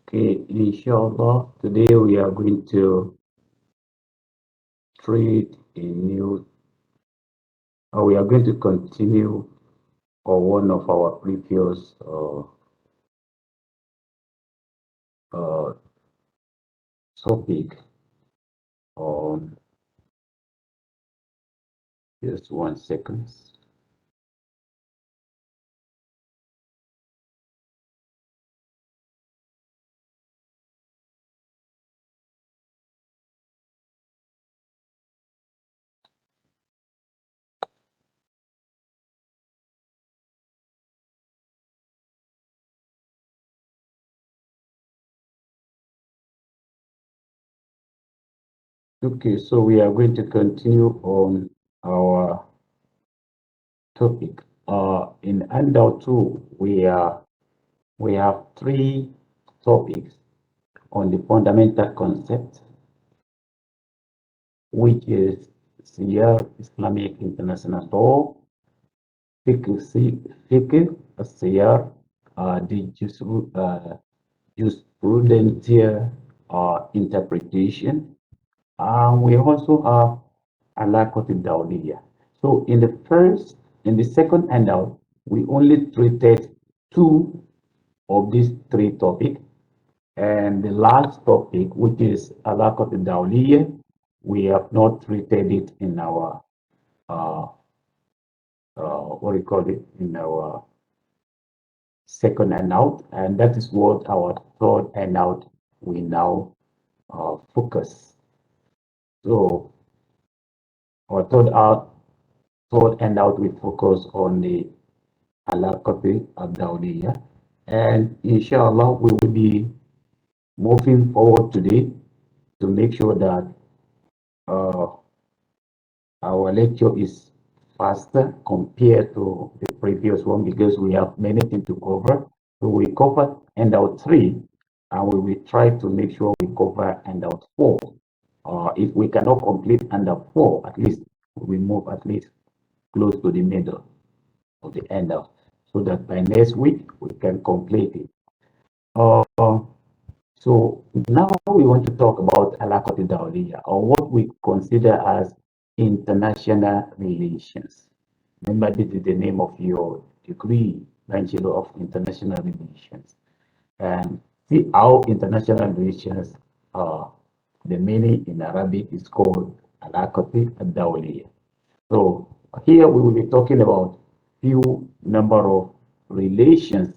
Okay, inshallah, today we are going to treat a new, or we are going to continue on one of our previous uh, topic on just 1 second. Okay, so we are going to continue on our topic. In handout two, we have three topics on the fundamental concept, which is Siyar Islamic International Law, fiqh, السيار, the jurisprudential interpretation. We also have Alaqat al-Dawliya. So in the second handout, we only treated two of these three topics. And the last topic, which is Alaqat al-Dawliya, we have not treated it in our, uh, what do you call it, in our second handout, and that is what our third handout we now focus. So our third handout we focus on the Alaqati Abdawliya, and inshallah we will be moving forward today to make sure that uh, our lecture is faster compared to the previous one because we have many things to cover. So we covered handout 3 and we will try to make sure we cover handout 4. If we cannot complete handout 4, at least we move at least close to the middle of the handout so that by next week we can complete it. Uh, so now we want to talk about Alaqat Dawliya, or what we consider as international relations. Remember, this is the name of your degree, Bachelor of International Relations. And see how international relations are. The meaning in Arabic is called Alaqat Dawliya. So here we will be talking about few number of relations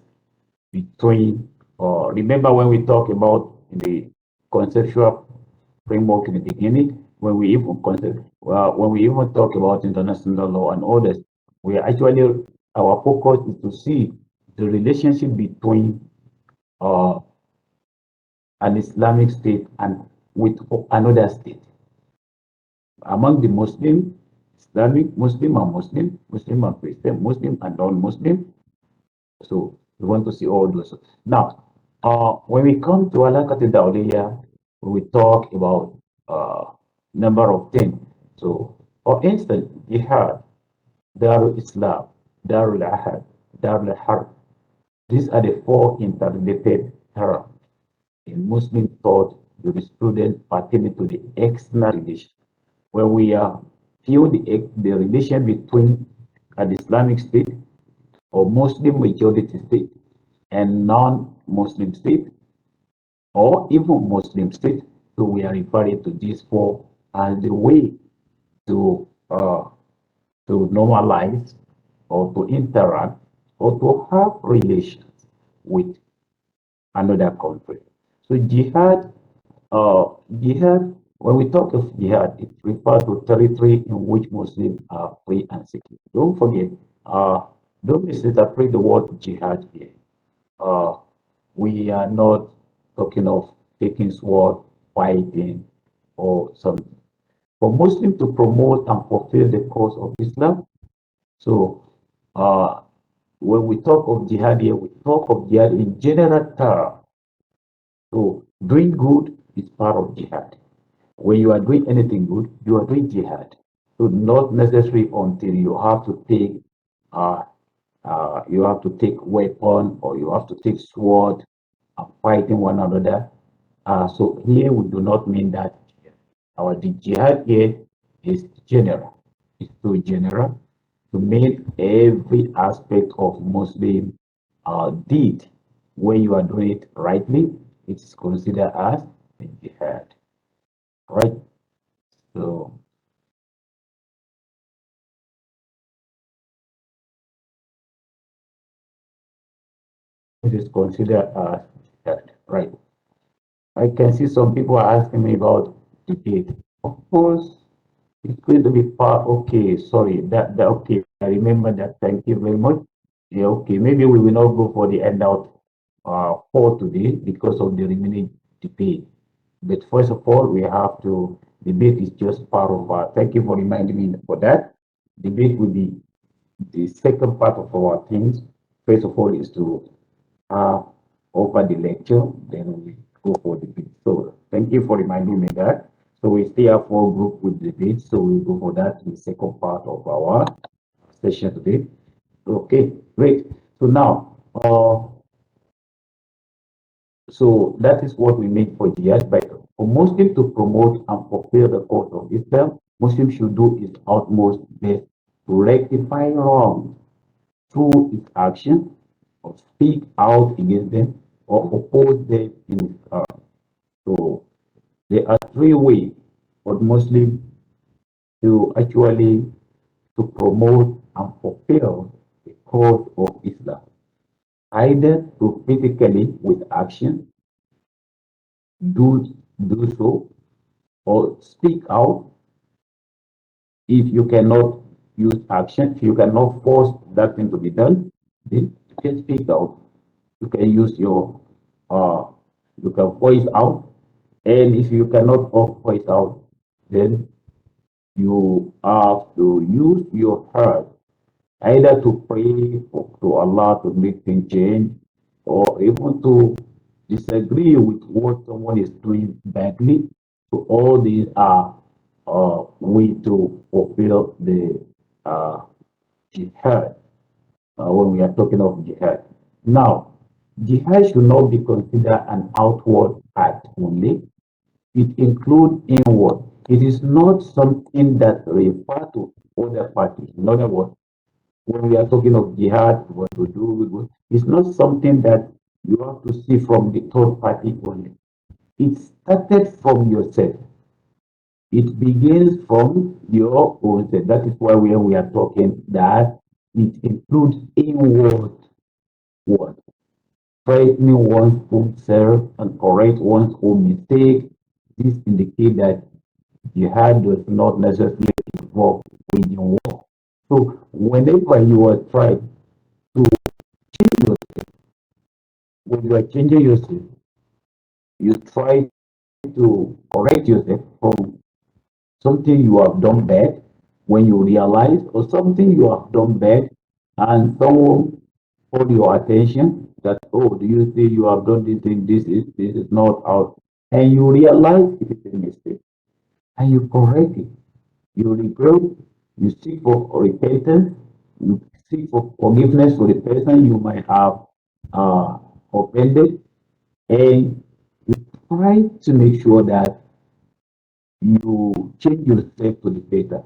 between, or remember when we talk about the conceptual framework in the beginning, when we even talk about international law and others, we are actually, our focus is to see the relationship between uh, an Islamic state and with another state. Among the Muslim, Islamic, Muslim and Muslim, Muslim and Christian, Muslim and non-Muslim. So we want to see all those. Now, when we come to Alaqat Dawliya, we talk about number of things. So, for instance, jihad, Darul Islam, Darul Ahad, Darul Harb. These are the four interrelated terms in Muslim thought jurisprudence pertaining to the external relation, where we are view the relation between an Islamic state or Muslim majority state and non-Muslim state or even Muslim state. So we are referring to these four as the way to normalize or to interact or to have relations with another country. So jihad, when we talk of jihad, it refers to territory in which Muslims are free and secure. Don't forget, uh, don't misinterpret the word jihad here. Uh, we are not talking of taking sword, fighting, or something. For Muslims to promote and fulfill the cause of Islam, so uh, when we talk of jihad here, we talk of jihad in general terms. So doing good is part of jihad. When you are doing anything good, you are doing jihad. So not necessarily until you have to take weapon or you have to take sword fighting one another. So here we do not mean that our the jihad here is general. It's too general to make every aspect of Muslim deed when you are doing it rightly, it's considered as a jihad, right? So it is considered as jihad, right? I can see some people are asking me about debate. Of course, it's going to be part. Okay, sorry. That okay. I remember that. Thank you very much. Yeah, okay. Maybe we will not go for the handout for today because of the remaining debate. But first of all, we have to debate is just part of our. Thank you for reminding me for that. Debate will be the second part of our things. First of all, is to uh, over the lecture, then we go for the debate. So thank you for reminding me that. So we still have four group with debate, so we'll go for that in the second part of our session today. Okay, great. So now, so that is what we mean for jihad. But for Muslims to promote and fulfill the cause of Islam, Muslims should do its utmost best to rectify wrong through its action or speak out against them or oppose them in its so there are three ways for Muslims to actually to promote and fulfill the cause of Islam. Either to physically with action do so or speak out if you cannot use action, if you cannot force that thing to be done, then you can speak out. You can use your uh you can voice out, and if you cannot voice out, then you have to use your heart either to pray to Allah to make things change or even to disagree with what someone is doing badly. So all these are way to fulfill the jihad when we are talking of jihad. Now, jihad should not be considered an outward act only. It includes inward. It is not something that refers to other parties. In other words, when we are talking of jihad, what to do, it's not something that you have to see from the third party only. It started from yourself. It begins from your own self. That is why we are talking that it includes inward word, frightening one's own self and correct one's own mistake. This indicates that jihad does not necessarily involve waging war. So whenever you are trying to change yourself, when you are changing yourself, you try to correct yourself from something you have done bad when you realize or something you have done bad and someone call your attention that, oh, do you see you have done this thing, this is not out, and you realize it is a mistake and you correct it, you regret, you seek for repentance, you seek for forgiveness for the person you might have offended, and you try to make sure that you change yourself to the better.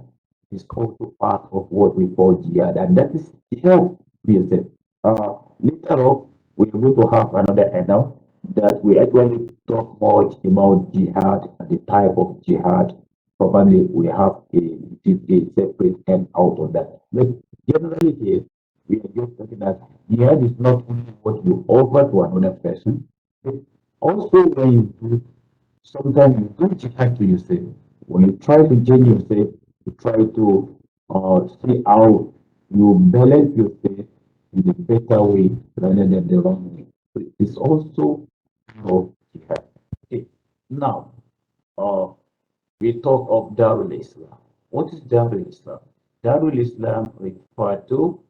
It's also part of what we call jihad, and that is help yourself. Later on, we're going to have another handout that we actually talk much about jihad and the type of jihad. Probably we have a separate handout on that. But generally here, we are just talking that jihad is not only what you offer to another person, but also when you do sometimes you do jihad to yourself. When you try to change yourself, you try to see how you balance yourself in the better way rather than the wrong way. So it's also of jihad. Okay. Now, uh, we talk of Darul Islam. What is Darul Islam? Darul Islam refer to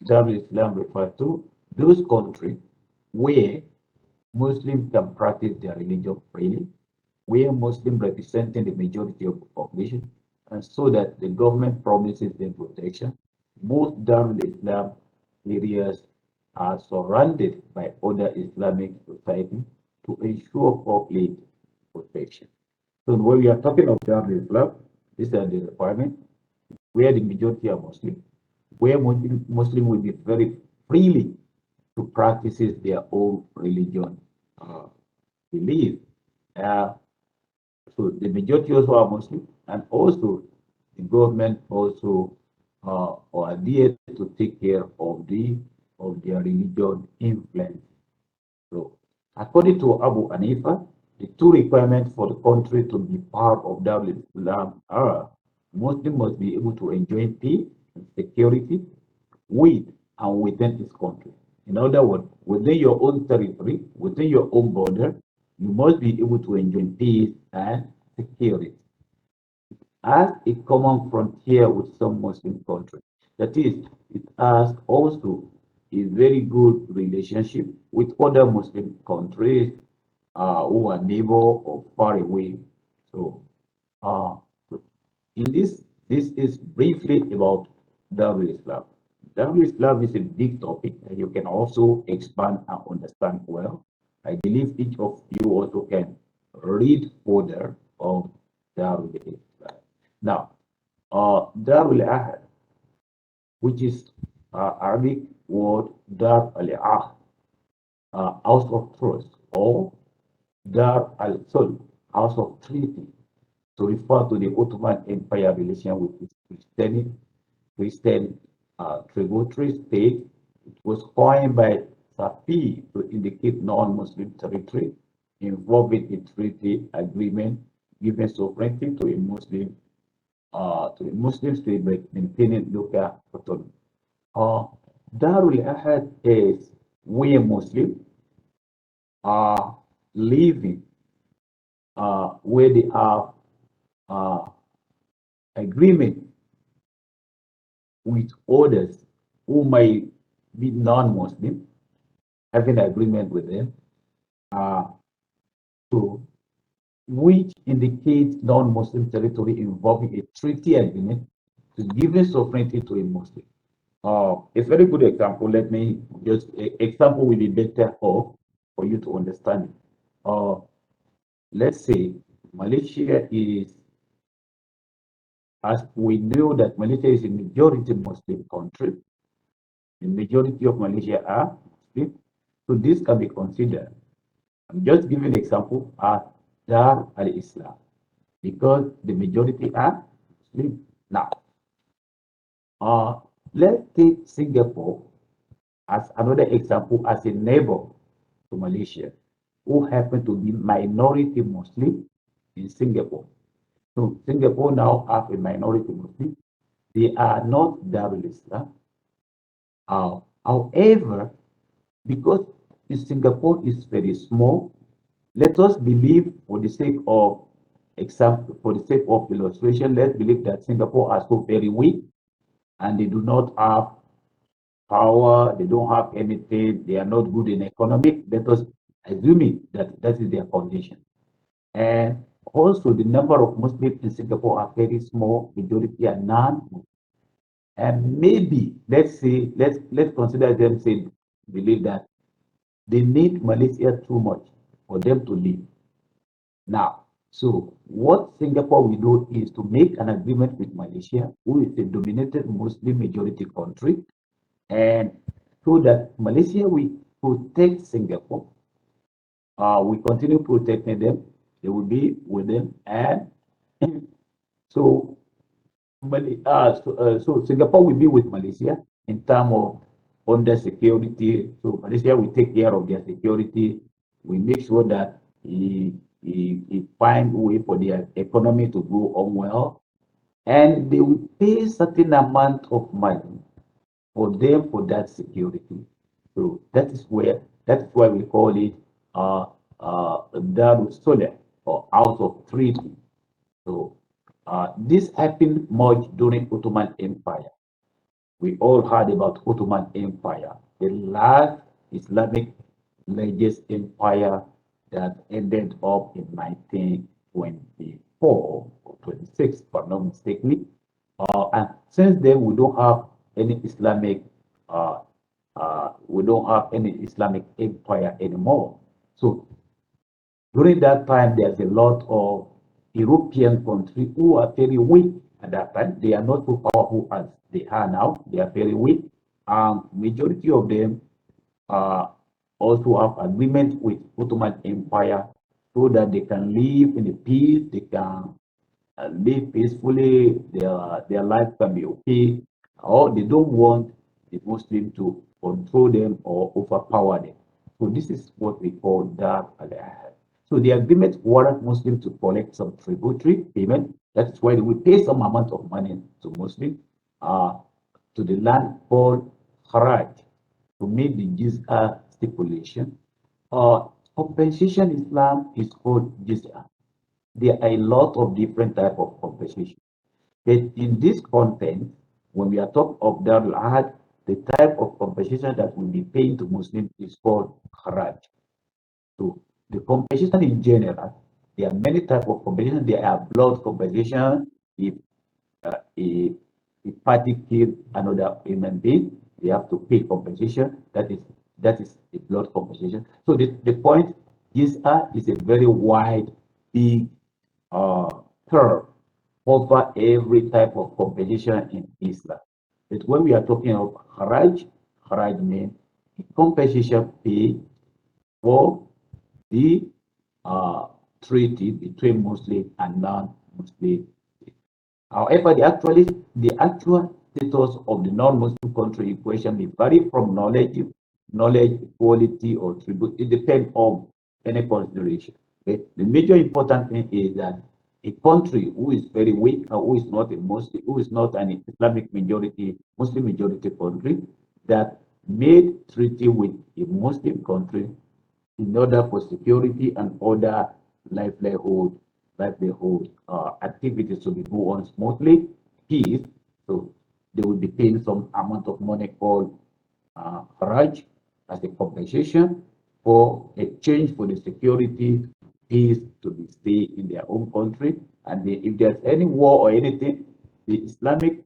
Darul Islam refer to those countries where Muslims can practice their religion freely, where Muslims representing the majority of the population, and so that the government promises them protection. Most Darul Islam areas are surrounded by other Islamic societies to ensure public protection. So when we are talking of Darul Islam, these are the requirements where the majority are Muslim, where Muslim will be very freely to practice their own religion uh, belief. Uh, so the majority also are Muslim, and also the government also are there to take care of their religion influence. So according to Abu Hanifa, the two requirements for the country to be part of Darul Islam are Muslim must be able to enjoy peace and security with and within its country. In other words, within your own territory, within your own border, you must be able to enjoy peace and security as a common frontier with some Muslim countries. That is, it has also a very good relationship with other Muslim countries who are neighbor or far away. So, uh, in this is briefly about Darul Islam. Darul Islam is a big topic and you can also expand and understand well. I believe each of you also can read further of Darul Islam. Now, Darul Ahad, which is Arabic word Dar al Ahd, house of trust, or Dar al Sulh, house of treaty, to refer to the Ottoman Empire relation with its Christian tributary state. It was coined by Safi to indicate non-Muslim territory involving a treaty agreement giving sovereignty to a Muslim state by maintaining local autonomy. Uh, Darul Ahad is where Muslims are living, where they have uh, agreement with others who might be non-Muslim, having agreement with them, uh, to which indicates non-Muslim territory involving a treaty agreement to giving sovereignty to a Muslim. A very good example. Let me just example will be better for you to understand it. Let's say Malaysia is, as we know that Malaysia is a majority Muslim country. The majority of Malaysia are Muslim. So this can be considered. I'm just giving an example as Dar al-Islam because the majority are Muslim. Now, uh, let's take Singapore as another example as a neighbor to Malaysia who happen to be minority Muslim in Singapore. So Singapore now have a minority Muslim. They are not Darul Islam. However, because Singapore is very small, let us believe for the sake of example, for the sake of illustration, let's believe that Singapore are so very weak and they do not have power, they don't have anything, they are not good in economic. Let us assuming that that is their condition. And also the number of Muslims in Singapore are very small, majority are non. And maybe let's say let's consider them say believe that they need Malaysia too much for them to live. Now, so what Singapore will do is to make an agreement with Malaysia, who is a dominated Muslim majority country, and so that Malaysia will protect Singapore. We continue protecting them. They will be with them, and so so Singapore will be with Malaysia in terms of under security. So Malaysia will take care of their security. We make sure that he find a way for their economy to go on well, and they will pay certain amount of money for them for that security. So that is why we call it Darus Solar or House of Treaty. So this happened much during Ottoman Empire. We all heard about Ottoman Empire, the last Islamic religious empire that ended up in 1924 or 26, if I'm not mistaken. And since then, we don't have any Islamic uh, we don't have any Islamic empire anymore. So during that time, there's a lot of European countries who are very weak at that time. They are not so powerful as they are now. They are very weak. Majority of them also have agreement with Ottoman Empire so that they can live in peace. They can live peacefully. Their life can be okay. Or they don't want the Muslim to control them or overpower them. So this is what we call Dar al-Ahad. So the agreement warrant Muslims to collect some tributary payment. That's why we pay some amount of money to Muslims uh, to the land called Haraj to meet the Jiz'ah stipulation. Compensation Islam is called Jiz'ah. There are a lot of different type of compensation. But in this content, when we are talking of Darul Ahad, the type of compensation that will be paying to Muslims is called Haraj. So the compensation in general, there are many types of compensation. There are blood compensation. If a, a party kill another human being, they have to pay compensation. That is a blood compensation. So the point is a very wide, big uh, term over every type of compensation in Islam. But when we are talking of Haraj means compensation paid for the uh, treaty between Muslim and non-Muslim. However, the actual status of the non-Muslim country in question may vary from knowledge, equality, or tribute. It depends on any consideration. Okay? The major important thing is that a country who is very weak or who is not a Muslim, who is not an Islamic majority, Muslim majority country, that made treaty with a Muslim country in order for security and other livelihood activities to be go on smoothly, peace. So they will be paying some amount of money called Raj as a compensation for exchange for the security, peace to be stay in their own country. And if there's any war or anything, the Islamic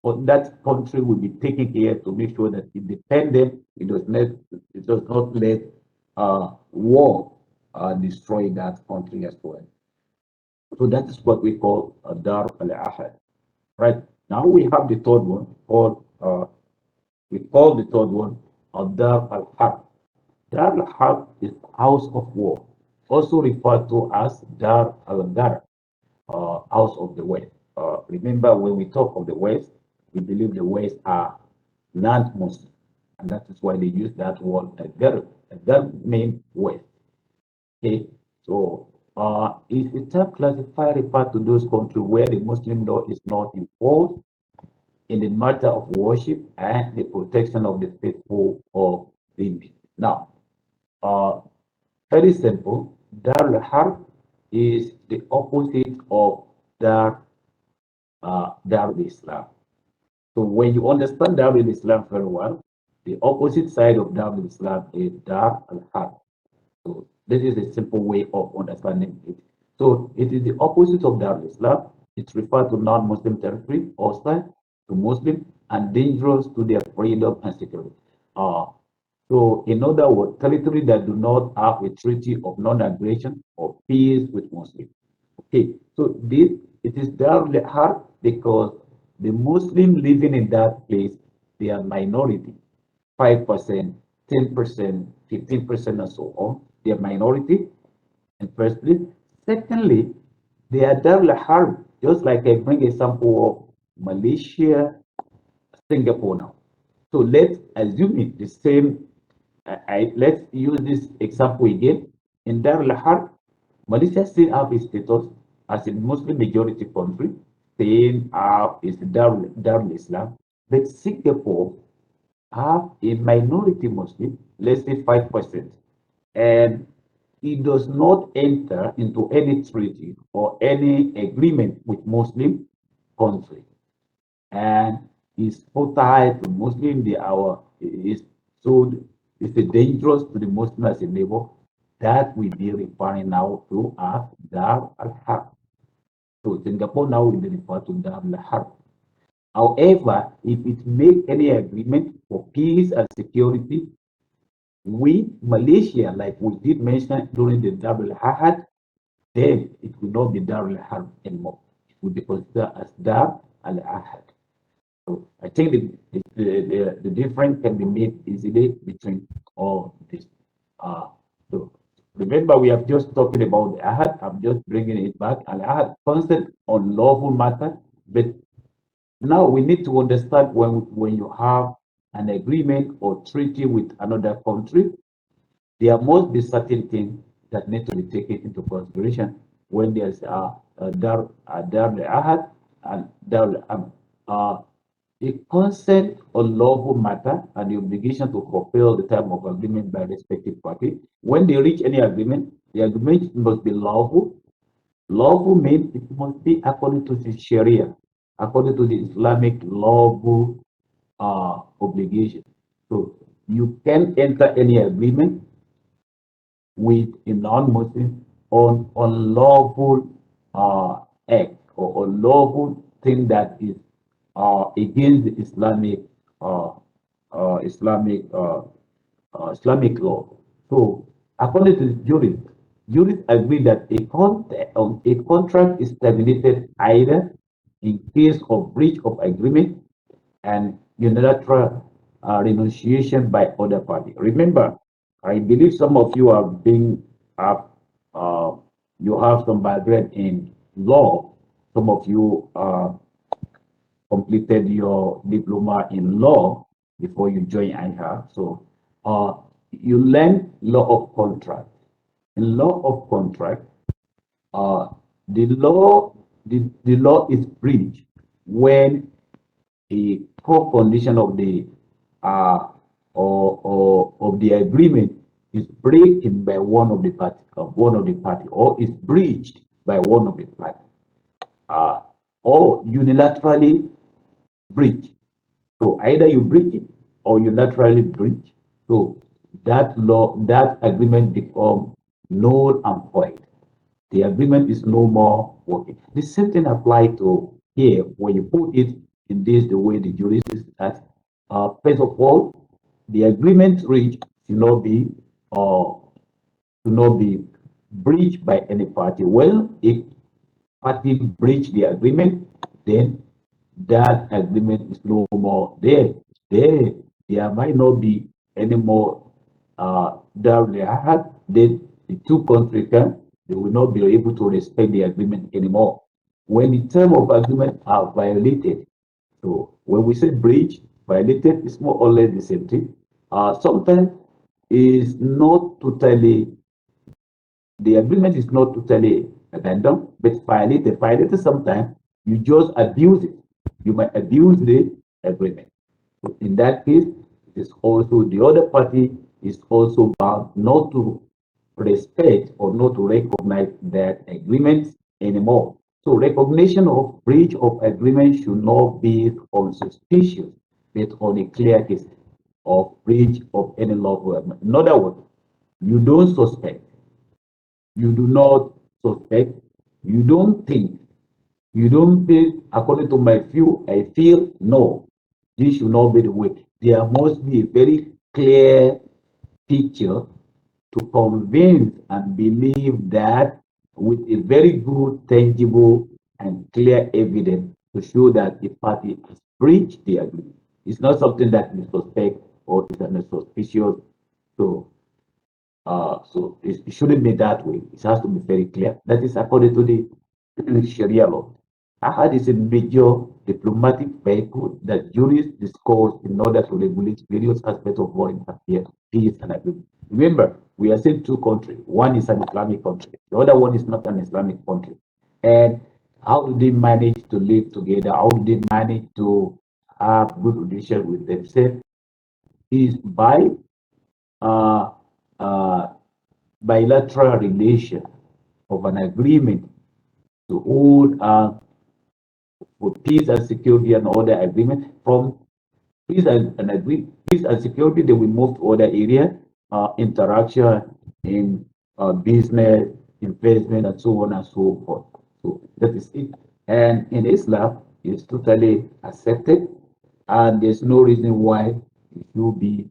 or that country will be taking care to make sure that it defends them. It does not let war destroy that country as well. So that is what we call Dar al-Ahad. Right now we have the third one called we call the third one Dar al-Harb. Dar al-Harb is house of war, also referred to as Dar al-Gar, house of the West. Remember, when we talk of the West, we believe the West are non-Muslim, and that is why they use that word Gar. Gar means West. Okay, so is the term classifier referred to those countries where the Muslim law is not enforced in the matter of worship and the protection of the faithful of the now. Uh, Very simple. Dar al-Harb is the opposite of Dar Darul Islam. So when you understand Darul Islam very well, the opposite side of Darul Islam is Dar al-Harb. So this is a simple way of understanding it. So it is the opposite of Darul Islam. It's referred to non-Muslim territory, hostile to Muslim, and dangerous to their freedom and security. Uh, so in other words, territory that do not have a treaty of non-aggression or peace with Muslims. Okay, so this it is Darul Harb because the Muslim living in that place, they are minority, 5%, 10%, 15%, and so on. They are minority, and firstly. Secondly, they are Darul Harb, just like I bring example of Malaysia, Singapore now. So let's assume it the same. Let's use this example again. In Darul Harb, Malaysia still have its status as a Muslim majority country, staying up is Darul Islam. But Singapore have a minority Muslim, let's say 5%, and it does not enter into any treaty or any agreement with Muslim country and is hostile to Muslim. They are is so it's a dangerous to the Muslim as a neighbor that we be referring now to as Dar al Harb. So Singapore now will be referred to Dar al Harb. However, if it make any agreement for peace and security with Malaysia, like we did mention during the Double Ahad, then it will not be Darul Harb anymore. It will be considered as Dar al Ahad. So I think the difference can be made easily between all this. So remember, we have just talking about the Ahad. I'm just bringing it back. Al Ahad concept on lawful matter, but now we need to understand when you have an agreement or treaty with another country, there must be certain things that need to be taken into consideration when there's a dar ahad and dar uh, a consent on lawful matter and the obligation to fulfill the term of agreement by respective party. When they reach any agreement, the agreement must be lawful. Lawful means it must be according to the Sharia, according to the Islamic lawful obligation. So you can enter any agreement with a non-Muslim on unlawful act or unlawful thing that is against the uh, Islamic law. So, according to the jurists agree that a contract is terminated either in case of breach of agreement and unilateral renunciation by other party. Remember, I believe some of you are being up, you have some background in law. Some of you completed your diploma in law before you join IHA. So you learn law of contract. In law of contract, uh, the law is breached when a core condition of the or of the agreement is breaking by one of the party, or is breached by one of the party, uh, or unilaterally breach. So either you breach it or unilaterally breach. So that agreement become null and void. The agreement is no more working. The same thing applies to here when you put it in this the way the jurist is that first of all, the agreement reached should not be uh, should not be breached by any party. Well, if party breach the agreement, then that agreement is no more there. There, there might not be any more that they had. Then the two countries can they will not be able to respect the agreement anymore. When the term of agreement are violated, so when we say breach, violated is more or less the same thing. Sometimes is not totally the agreement is not totally abandoned, but violated. Violated sometimes you just abuse it. You might abuse the agreement. So in that case, it is also the other party is also bound not to respect or not to recognize that agreement anymore. So recognition of breach of agreement should not be on suspicion, but on a clear case of breach of any lawful agreement. In other words, you don't suspect, you do not suspect, you don't think, you don't feel, according to my view, I feel no, this should not be the way. There must be a very clear picture to convince and believe that with a very good, tangible, and clear evidence to show that the party has breached the agreement. It's not something that we suspect or is suspicious. So so it shouldn't be that way. It has to be very clear. That is according to the Sharia law. Ahad is a major diplomatic vehicle that jurists discuss in order to regulate various aspects of foreign affairs, peace, and agreement. Remember, we are saying two countries. One is an Islamic country. The other one is not an Islamic country. And how do they manage to live together? How do they manage to have good relations with themselves? Is by uh, uh, bilateral relation of an agreement to hold for peace and security and other agreement. From peace and security, they will move to other area, interaction in business, investment, and so on and so forth. So that is it. And in Islam, is totally accepted, and there's no reason why it should be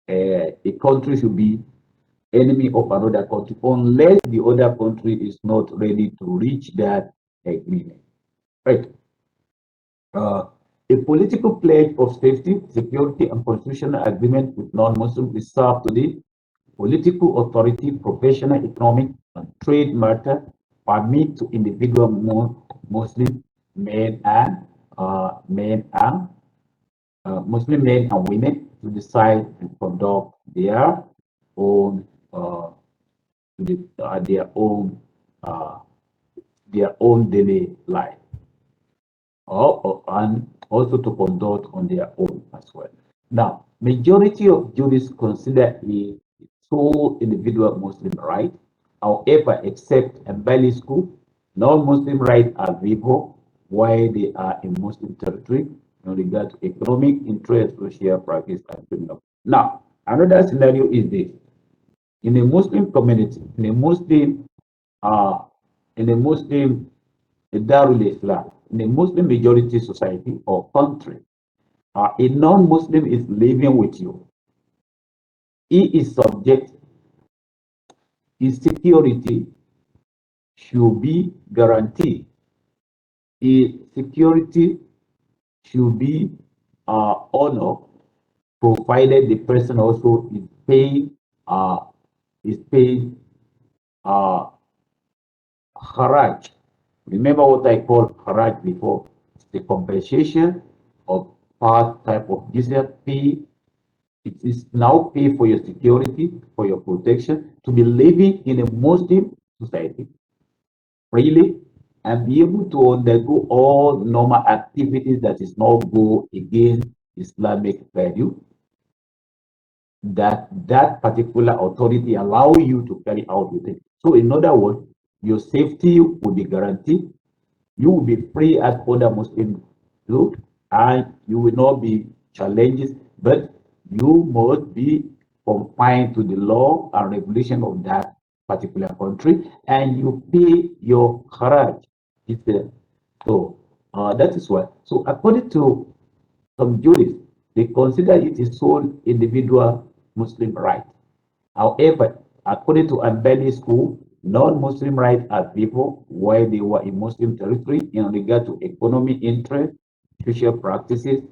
a country should be enemy of another country unless the other country is not ready to reach that agreement. Right. Uh, a political pledge of safety, security, and constitutional agreement with non-Muslims is served to the political authority, professional, economic, and trade matter permit to individual Muslim men and Muslim men and women to decide and conduct own uh, their uh, own daily life, and also to conduct on their own as well. Now, majority of Jews consider it sole individual Muslim right. However, except in Bali school, non-Muslim rights are vivo while they are in Muslim territory in regard to economic interest, social practice, and criminal. Now, another scenario is this: in a Muslim community, uh, in a Muslim Darul Islam, in a Muslim majority society or country, a non-Muslim is living with you. He is subject, his security should be guaranteed. His security should be honored, provided the person also uh, is paying uh, haraj. Remember what I called haraj before? It's the compensation of part type of jizya fee. It is now pay for your security, for your protection, to be living in a Muslim society freely and be able to undergo all normal activities that is not go against Islamic value, that particular authority allow you to carry out with it. So in other words, your safety will be guaranteed. You will be free as other Muslims do, and you will not be challenged, but you must be confined to the law and regulation of that particular country, and you pay your haraj. So that is why. So according to some jurists, they consider it a sole individual Muslim right. However, according to Ambeli School, non-Muslim rights are people while they were in Muslim territory in regard to economic interest, social practices,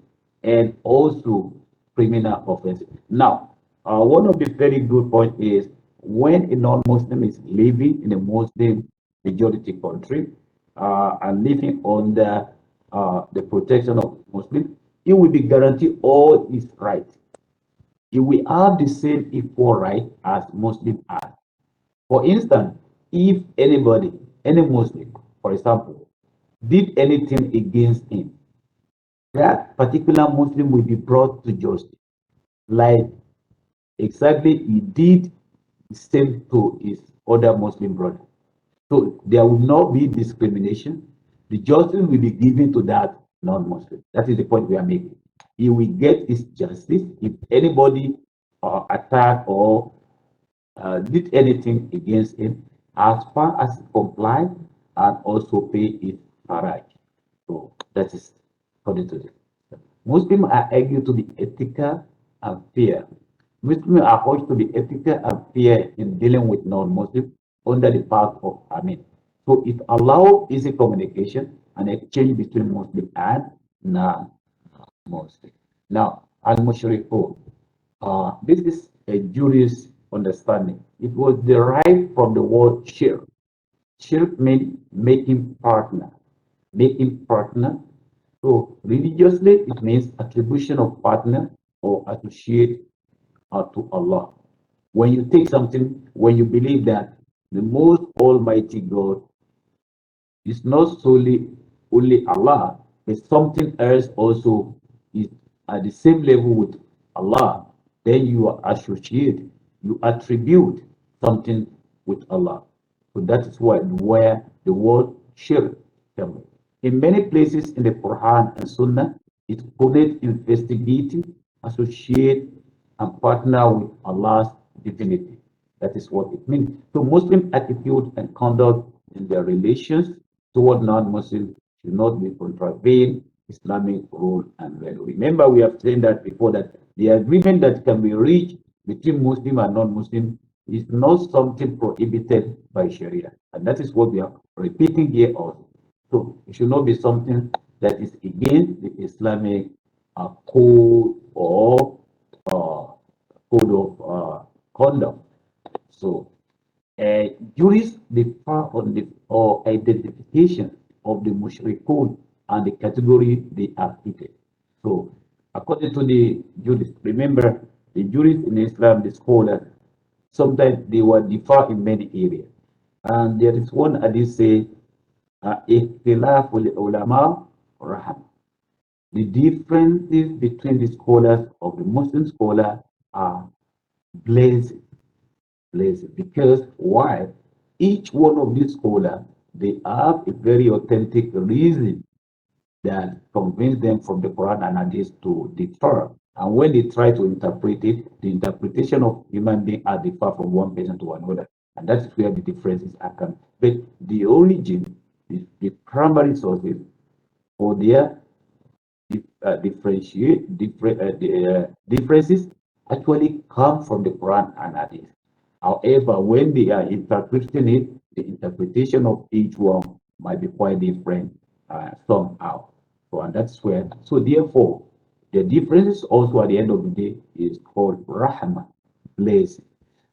and also criminal offenses. Now, one of the very good points is when a non-Muslim is living in a Muslim majority country and living under the protection of Muslims, he will be guaranteed all his rights. He will have the same equal right as Muslims have. For instance, if anybody, any Muslim, for example, did anything against him, that particular Muslim will be brought to justice. Like exactly he did the same to his other Muslim brother. So there will not be discrimination. The justice will be given to that non-Muslim. That is the point we are making. He will get his justice if anybody attack or did anything against him, as far as he complied and also pay his haraj. So that is according to this. Muslims are argued to be ethical and fair. Muslims are urged to be ethical and fair in dealing with non-Muslims under the path of Amin. So it allows easy communication and exchange between Muslim and non-Muslim. Now, al-mushrikun. This is a jurist understanding. It was derived from the word shirk. Shirk means making partner. Making partner. So religiously, it means attribution of partner or associate to Allah. When you take something, when you believe that the most Almighty God it's not solely only Allah, but something else also is at the same level with Allah. Then you associate, you attribute something with Allah. So that is where the word shirk comes. In many places in the Quran and Sunnah, it connects investigating, associate, and partner with Allah's divinity. That is what it means. So Muslim attitude and conduct in their relations toward non-Muslims should not be contravene Islamic rule and value. Remember, we have said that before, that the agreement that can be reached between Muslim and non-Muslim is not something prohibited by Sharia. And that is what we are repeating here also. So it should not be something that is against the Islamic code or uh, code of conduct. So jurists differ on the or identification of the mushrikun and the category they are fitted. So, according to the jurists, remember the jurists in Islam, the scholars, sometimes they will differ in many areas. And there is one hadith say, اختلاف العلماء رحم. The differences between the scholars of the Muslim scholar are blessed, blessed. Because why? Each one of these scholars, they have a very authentic reason that convince them from the Quran and Hadith to differ. And when they try to interpret it, the interpretation of human being are differ from one person to another. And that's where the differences are coming. But the origin, the primary sources for their differences actually come from the Quran and Hadith. However, when they are interpreting it, the interpretation of each one might be quite different somehow. So, and that's where, so therefore, the differences also at the end of the day is called rahmah, blessing.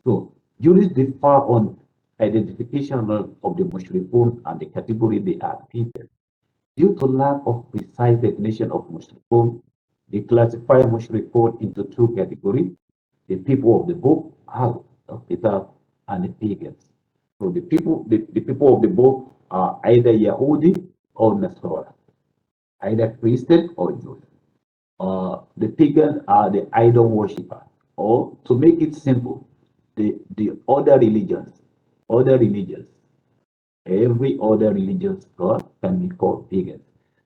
So, jurists differ on identification of the mushrikun and the category they are fitted. Due to lack of precise definition of mushrikun, they classify mushrikun into two categories: the people of the book, Ahl of Kitab, and the pagans. So the people of the book are either Yahudi or Nasrani, either Christian or Jews. The pagans are the idol worshippers, or to make it simple, the other religions. Every other religious god can be called pagan.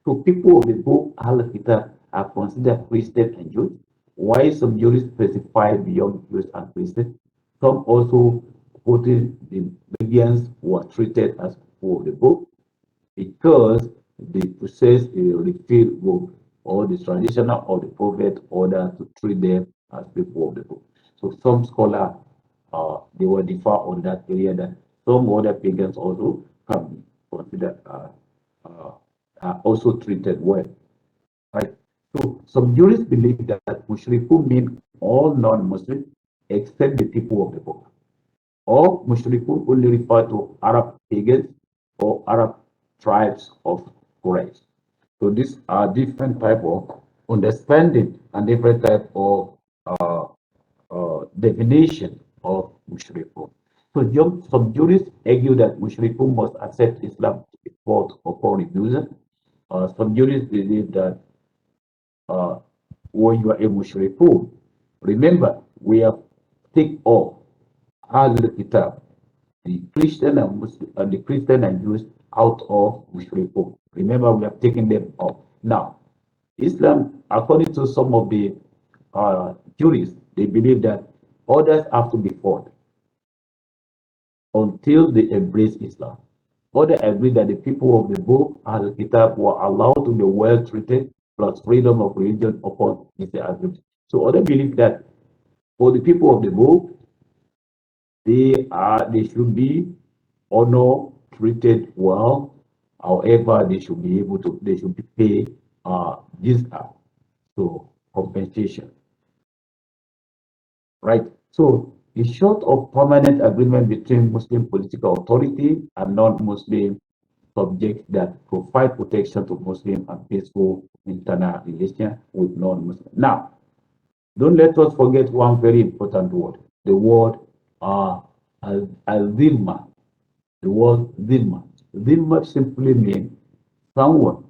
So people of the book Al-Kitab are considered Christian and Jews, while some Jews specify beyond Jews and Christians. Some also quoted the pagans were treated as people of the book because they possess a refilled book or the traditional of the prophet order to treat them as people of the book. So some scholars they will differ on that area that some other pagans also can be considered uh, also treated well. Right? So some jurists believe that mushrikun mean all non-Muslims except the people of the book. Or mushrikun only refer to Arab pagans or Arab tribes of Quraysh. So these are different type of understanding and different type of definition of mushrikun. So some jurists argue that mushrikun must accept Islam before upon refusal. Some jurists believe that uh, when you are a mushrikun, remember we have take off Ahlul Kitab, the Christian and Muslim, the Christian and Jews out of mushrikun. Remember we have taken them off. Now, Islam, according to some of the jurists, they believe that others have to be fought until they embrace Islam. Others agree that the people of the book and the Kitab were allowed to be well treated plus freedom of religion upon this agreement. So others believe that for the people of the book, they should be honored, treated well. However, they should be paid this so compensation. Right? So, in short of permanent agreement between Muslim political authority and non-Muslim subjects that provide protection to Muslim and peaceful internal relations with non-Muslim. Now, don't let us forget one very important word, the word al-dhimma, the word dhimma. Dhimma simply means someone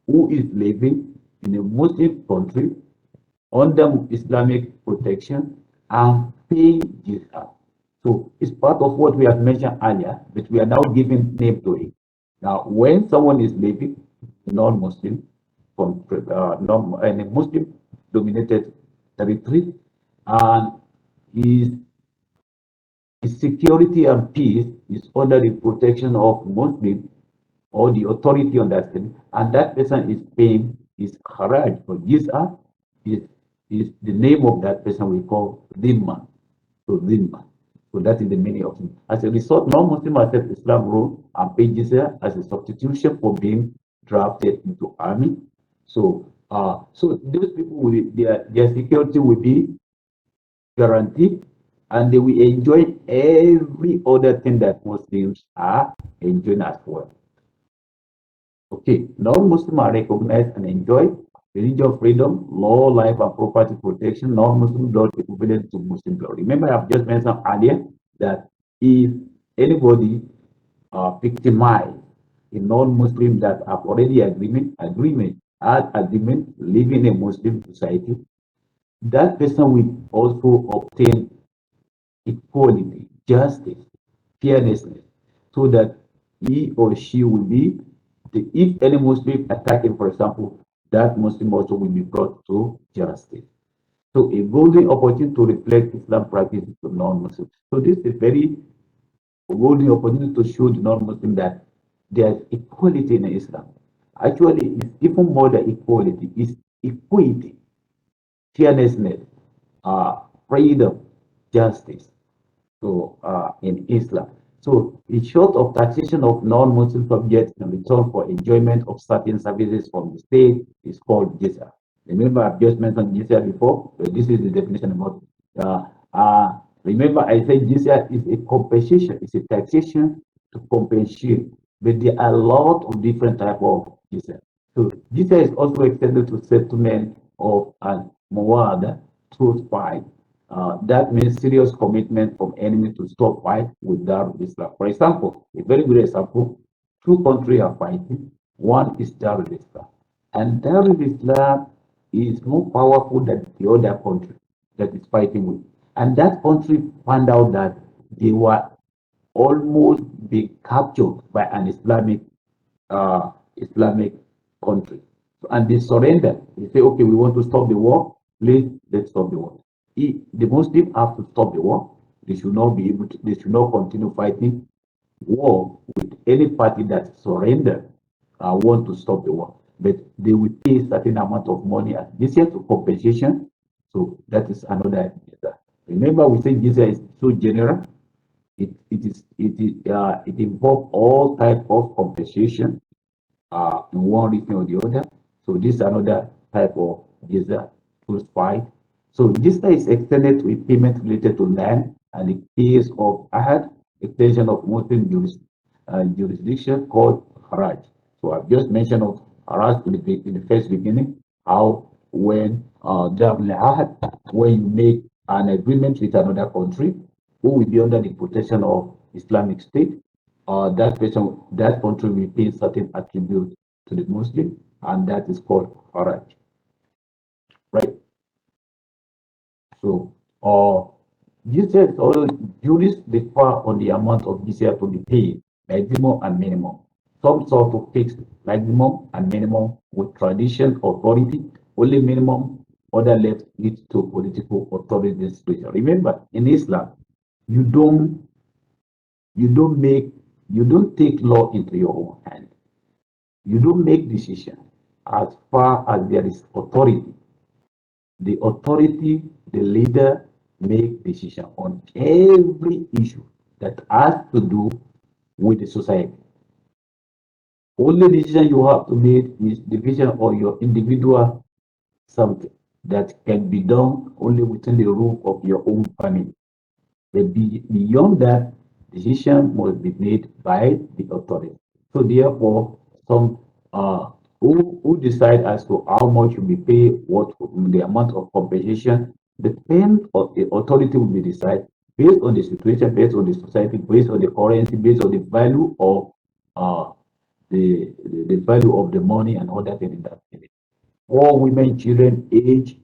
who is living in a Muslim country under Islamic protection and pay jizya. So it's part of what we have mentioned earlier, but we are now giving name to it. Now, when someone is living non-Muslim from non in a Muslim-dominated territory, and his, his security and peace is under the protection of Muslims, or the authority on that state, and that person is paying his haraj or jizya, is the name of that person we call dhimma. So dhimma. So that is the meaning of it. As a result, non-Muslim accept Islam rule and pay jizya as a substitution for being drafted into army. So those people will their security will be guaranteed, and they will enjoy every other thing that Muslims are enjoying as well. Okay, non-Muslim are recognized and enjoy religious freedom, law, life, and property protection. Non-Muslim law equivalent to Muslim law. Remember, I've just mentioned earlier that if anybody victimize a non-Muslim that have already had agreement, living in a Muslim society, that person will also obtain equality, justice, fearlessness, so that he or she will be, if any Muslim attack him, for example, that Muslim also will be brought to justice. So a golden opportunity to reflect Islam practice to non-Muslims. So this is a very golden opportunity to show the non-Muslim that there's equality in Islam. Actually, it's even more than equality, it's equity, fairness, uh, freedom, justice. So in Islam. So in short of taxation of non-Muslim subjects in return for enjoyment of certain services from the state is called jizya. Remember, I've just mentioned jizya before. So this is the definition about. Uh, Remember, I said jizya is a compensation. It's a taxation to compensate, but there are a lot of different type of jizya. So jizya is also extended to settlement of an muwada, truth fight. That means serious commitment from enemy to stop fight with Darul Islam. For example, a very good example, two countries are fighting. One is Darul Islam, and Darul Islam is more powerful than the other country that is fighting with. And that country found out that they were almost being captured by an Islamic country. And they surrender. They say, okay, we want to stop the war. Please, let's stop the war. The Muslims have to stop the war. They should not be able to, they should not continue fighting war with any party that surrender want to stop the war. But they will pay a certain amount of money as jizya to compensation. So that is another jizya. Remember, we say jizya is so general. It involves all type of compensation in one region or the other. So this is another type of visa fight. So visa is extended to a payment related to land, and the case of ahad, extension of Muslim jurisdiction called haraj. So I've just mentioned of haraj in the first beginning, how when ahad, when you make an agreement with another country who will be under the protection of Islamic State, that person, that country will pay certain attribute to the Muslim, and that is called haraj, right? So, jizya is also jurists differ on the amount of jizya to be paid, maximum and minimum. Some sort of fixed maximum and minimum with tradition authority, only minimum, other left it to political authority discretion. Remember, in Islam, you don't you don't take law into your own hand. You don't make decision as far as there is authority. The authority, the leader, make decision on every issue that has to do with the society. Only decision you have to make is division of your individual something that can be done only within the roof of your own family. But beyond that, decision must be made by the authority. So therefore, some who decide as to how much will be paid, what the amount of compensation, depend on the authority will be decided based on the situation, based on the society, based on the currency, based on the value of uh, the value of the money and all that in that case. All women, children, age,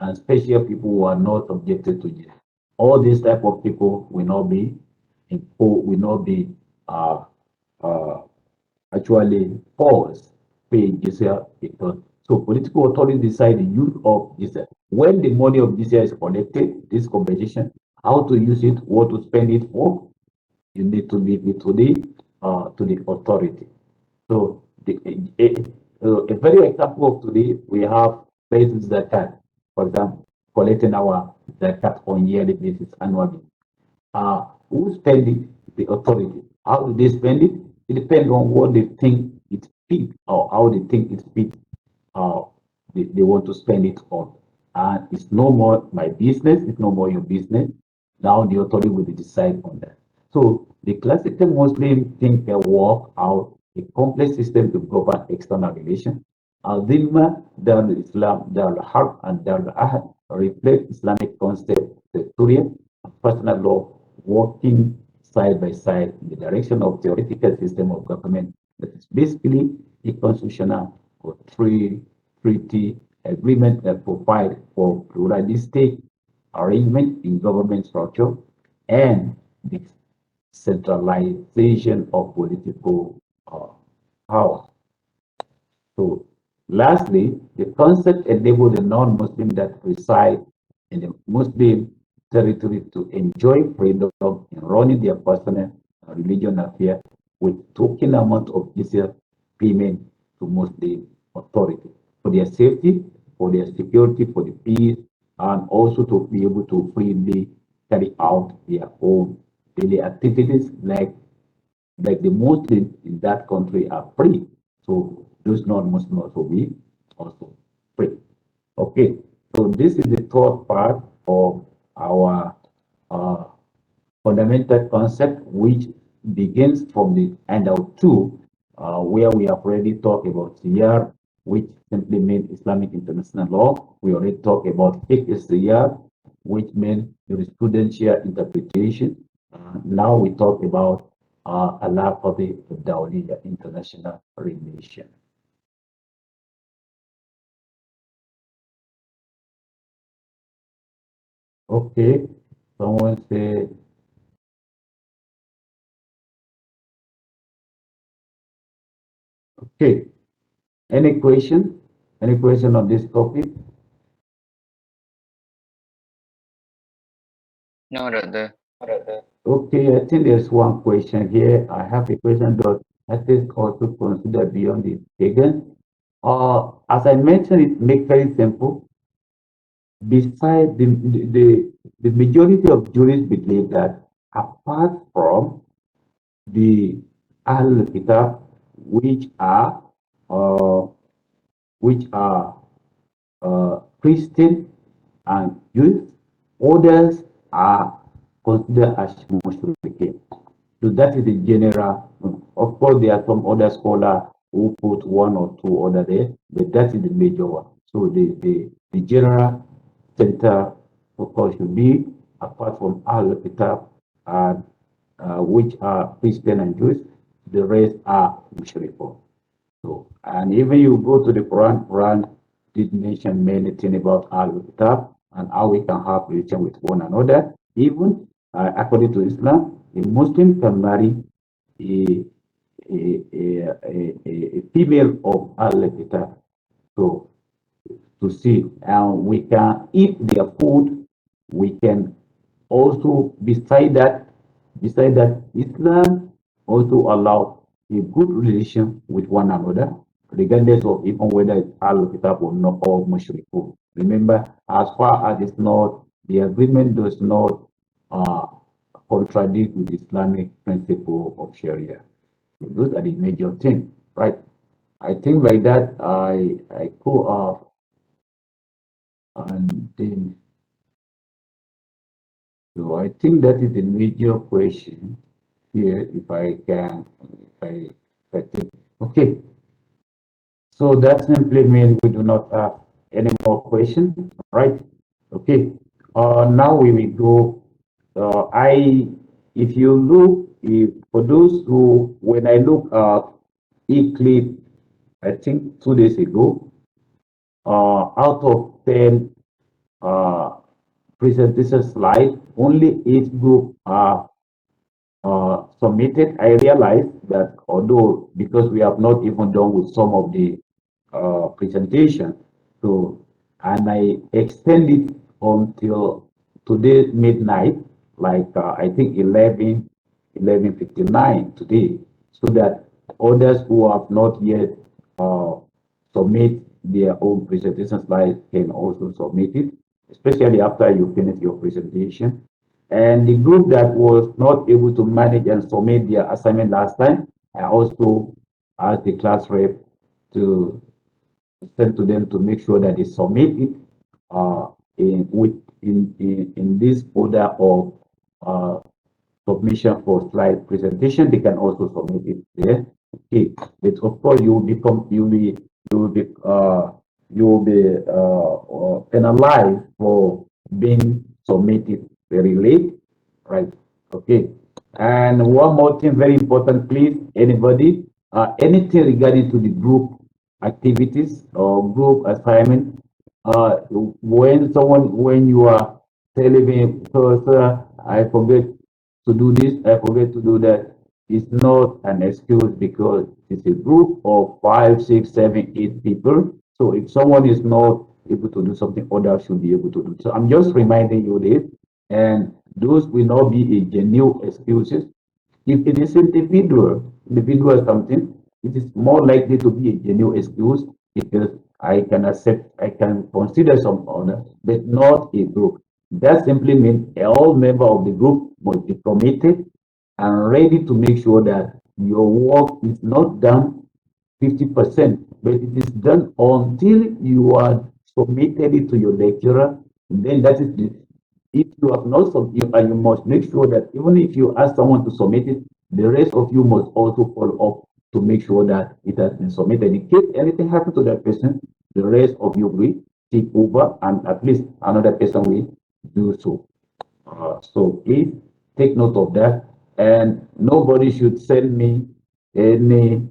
and special people who are not subjected to jail. All these type of people will not be will not be uh, uh, actually forced pay jizya because so political authorities decide the use of jizya. When the money of jizya is collected, this compensation, how to use it, what to spend it for, you need to leave it to the authority. So a very example of today, we have places zakat, for example, collecting our zakat on yearly basis, annually. Who spend it? The authority. How do they spend it? It depends on what they think it fit or how they think it fit. Uh, they want to spend it on. And it's no more my business, it's no more your business. Now the authority will decide on that. So the classical Muslim think they work out a complex system to govern external relations. Al-Dhimma, Darul Islam, Darul Harb, and Darul Ahad reflect Islamic concept, territorial and personal law working side by side in the direction of theoretical system of government that is basically a constitutional or treaty agreement that provide for pluralistic arrangement in government structure and the centralization of political uh, power. So, lastly, the concept enables the non-Muslim that reside in the Muslim territory to enjoy freedom in running their personal and religion affairs with token amount of Israel payment to Muslim authority for their safety, for their security, for the peace, and also to be able to freely carry out their own daily activities like the Muslims in that country are free. So those non-Muslims will be also free. Okay, so this is the third part of our uh, fundamental concept, which begins from the handout two, where we have already talked about Siyar, which simply means Islamic international law. We already talked about Fiqh Siyar, which means jurisprudential interpretation. Now we talk about Allah for the Dawliya, international relation. Okay, someone say, okay, any question? Any question on this topic? No, brother. Okay, I think there's one question here. I have a question that I think also consider beyond the pagan. As I mentioned, it makes very simple. Besides the majority of jurists believe that apart from the Ahl Kitab, which are uh, which are Christian and Jews, others are considered as mushrikeen. So that is the general. Of course, there are some other scholars who put one or two other there, but that is the major one. So the general center focus should be apart from Al Kitab and which are Christian and Jews, the rest are Mushrikun. So, and even you go to the Quran, Quran did mention many things about Al Kitab and how we can have relation with one another. Even according to Islam, a Muslim can marry a, a female of Al Kitab. So to see, and we can eat their food. We can also, beside that, Islam also allow a good relation with one another, regardless of even whether it's Al Kitab or not or Mushrikun. Remember, as far as it's not, the agreement does not uh, contradict with Islamic principle of Sharia. So those are the major things, right? I think like that, I go off and then, so I think that is the major question here, if I can, if I think, okay, so that simply means we do not have any more questions, right? Okay, now we will go, if you look, if, for those who, when I look at e-clip, I think 2 days ago, out of 10 uh, presentation slide, only 8 group are submitted. I realized that although because we have not even done with some of the presentation, so and I extended until today midnight, like I think 11:59 today, so that Others who have not yet uh, submit their own presentation slides can also submit it, especially after you finish your presentation. And the group that was not able to manage and submit their assignment last time, I also asked the class rep to send to them to make sure that they submit it uh, in this order of uh, submission for slide presentation. They can also submit it there. Okay, but of course you will be penalized for being submitted very late, right? Okay, and one more thing, very important, please, anybody, anything regarding to the group activities or group assignment, when you are telling me, so sir, I forget to do this, I forget to do that. It's not an excuse because it's a group of five, six, seven, eight people. So if someone is not able to do something, others should be able to do. So I'm just reminding you this, and those will not be a genuine excuses. If it is individual something, it is more likely to be a genuine excuse because I can consider some other, but not a group. That simply means all member of the group must be committed and ready to make sure that your work is not done 50%, but it is done until you are submitted it to your lecturer. Then that is the, if you have not submitted, and you must make sure that even if you ask someone to submit it, the rest of you must also follow up to make sure that it has been submitted. In case anything happens to that person, the rest of you will take over and at least another person will do so. So please take note of that. And nobody should send me any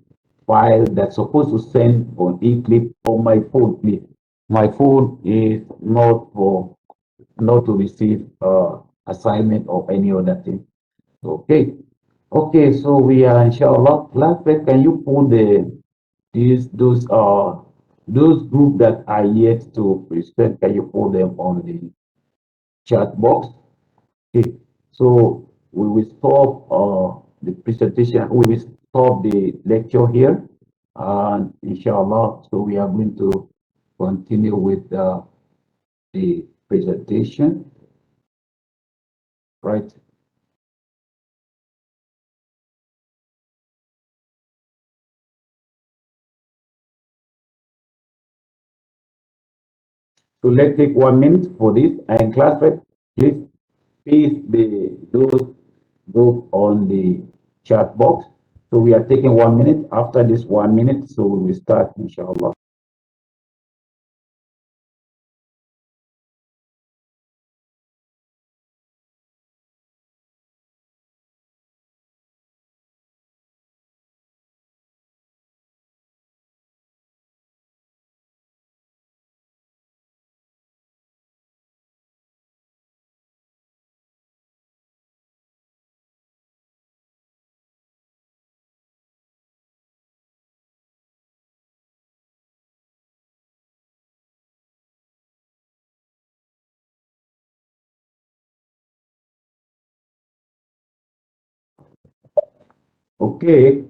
file that's supposed to send on e-clip on my phone, please. My phone is not to receive assignment or any other thing. Okay. Okay, so we are inshallah. Last week, can you put these those group that are yet to present, can you put them on the chat box? Okay, so we will stop the presentation, we will stop the lecture here, and inshallah, so we are going to continue with the presentation, right? So let's take 1 minute for this, and class rep, please paste the those group on the chat box. So we are taking 1 minute. After this 1 minute, so we will start, inshallah. Okay,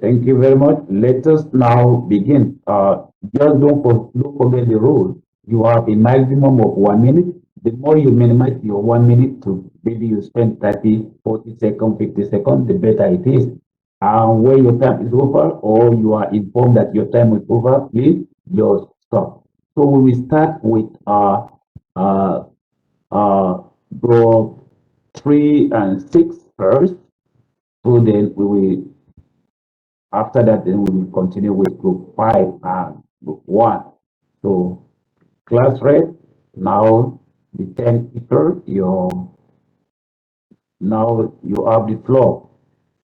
thank you very much. Let us now begin. Just don't forget the rule. You have a maximum of 1 minute. The more you minimize your 1 minute to maybe you spend 30, 40 seconds, 50 seconds, the better it is. And when your time is over or you are informed that your time is over, please just stop. So we will start with uh, uh, group 3 and 6 first. So then we will after that, then we will continue with group 5 and group 1. So class rep, now the 10 people, now you have the floor.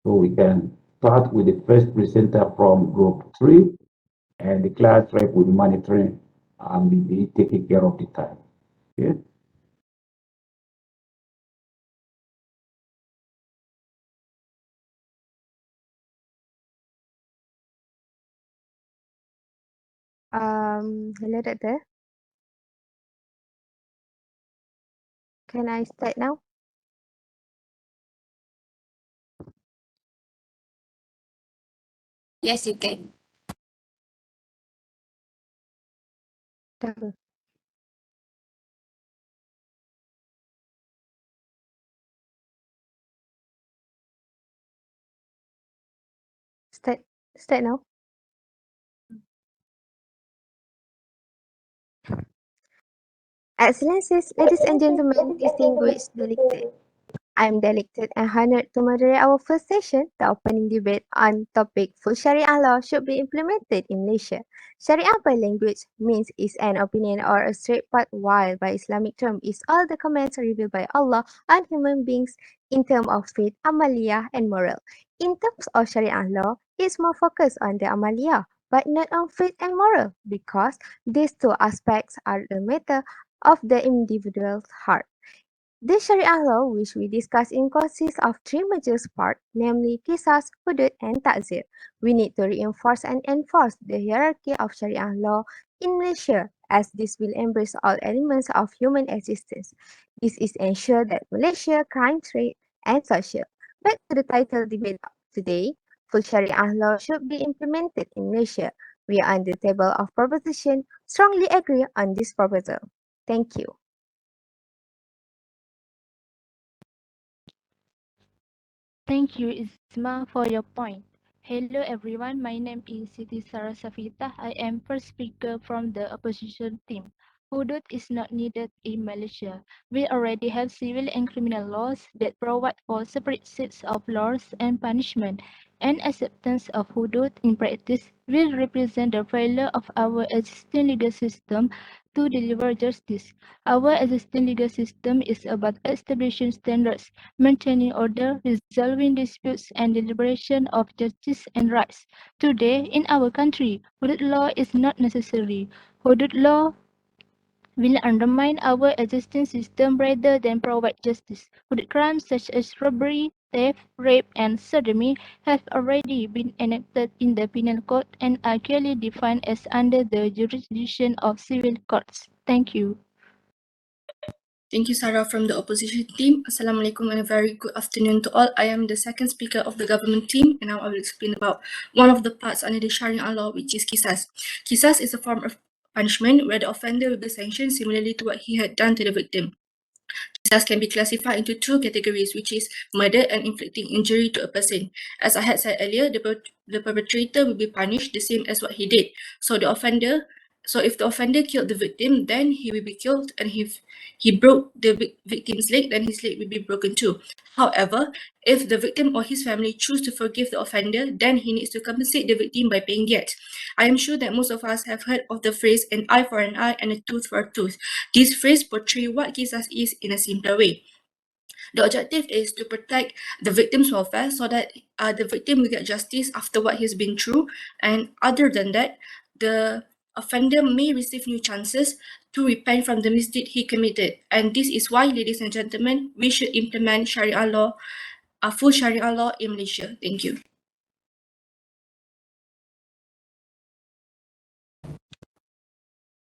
So we can start with the first presenter from group 3, and the class rep will be monitoring and will be taking care of the time. Okay. Hello, Doctor. Can I start now? Yes, you can. Dah. Start. Start now. Excellencies, ladies and gentlemen, distinguished delegate. I'm delighted and honored to moderate our first session, the opening debate on topic full Sharia law should be implemented in Malaysia. Sharia by language means is an opinion or a straight path, while by Islamic term is all the commands revealed by Allah on human beings in terms of faith, amaliyah, and moral. In terms of Sharia law, it's more focused on the amaliyah, but not on faith and moral, because these two aspects are the matter of the individual's heart. The Sharia law which we discuss in consists of three major parts, namely Qisas, Hudud, and Ta'zir. We need to reinforce and enforce the hierarchy of Sharia law in Malaysia, as this will embrace all elements of human existence. This is ensure that Malaysia crime rate and social. Back to the title debate of today, full Sharia law should be implemented in Malaysia. We are on the table of proposition strongly agree on this proposal. Thank you. Thank you, Isma, for your point. Hello, everyone. My name is Siti Sarah Safita. I am first speaker from the opposition team. Hudud is not needed in Malaysia. We already have civil and criminal laws that provide for separate sets of laws and punishment, and acceptance of hudud in practice will represent the failure of our existing legal system to deliver justice. Our existing legal system is about establishing standards, maintaining order, resolving disputes, and deliberation of justice and rights. Today, in our country, hudud law is not necessary. Hudud law will undermine our existing system rather than provide justice. Hudud crimes such as robbery, theft, rape, and sodomy have already been enacted in the penal code and are clearly defined as under the jurisdiction of civil courts. Thank you. Thank you, Sarah from the opposition team. Assalamualaikum and a very good afternoon to all. I am the second speaker of the government team, and now I will explain about one of the parts under the Sharia law, which is Qisas. Qisas is a form of punishment where the offender will be sanctioned similarly to what he had done to the victim. Qisas can be classified into two categories, which is murder and inflicting injury to a person. As I had said earlier, the perpetrator will be punished the same as what he did. So if the offender killed the victim, then he will be killed, and if he broke the victim's leg, then his leg will be broken too. However, if the victim or his family choose to forgive the offender, then he needs to compensate the victim by paying yet. I am sure that most of us have heard of the phrase an eye for an eye and a tooth for a tooth. This phrase portrays what Qisas is in a simpler way. The objective is to protect the victim's welfare so that the victim will get justice after what he's been through. And other than that, the offender may receive new chances to repent from the misdeed he committed. And this is why, ladies and gentlemen, we should implement Sharia law, full Sharia law in Malaysia. Thank you.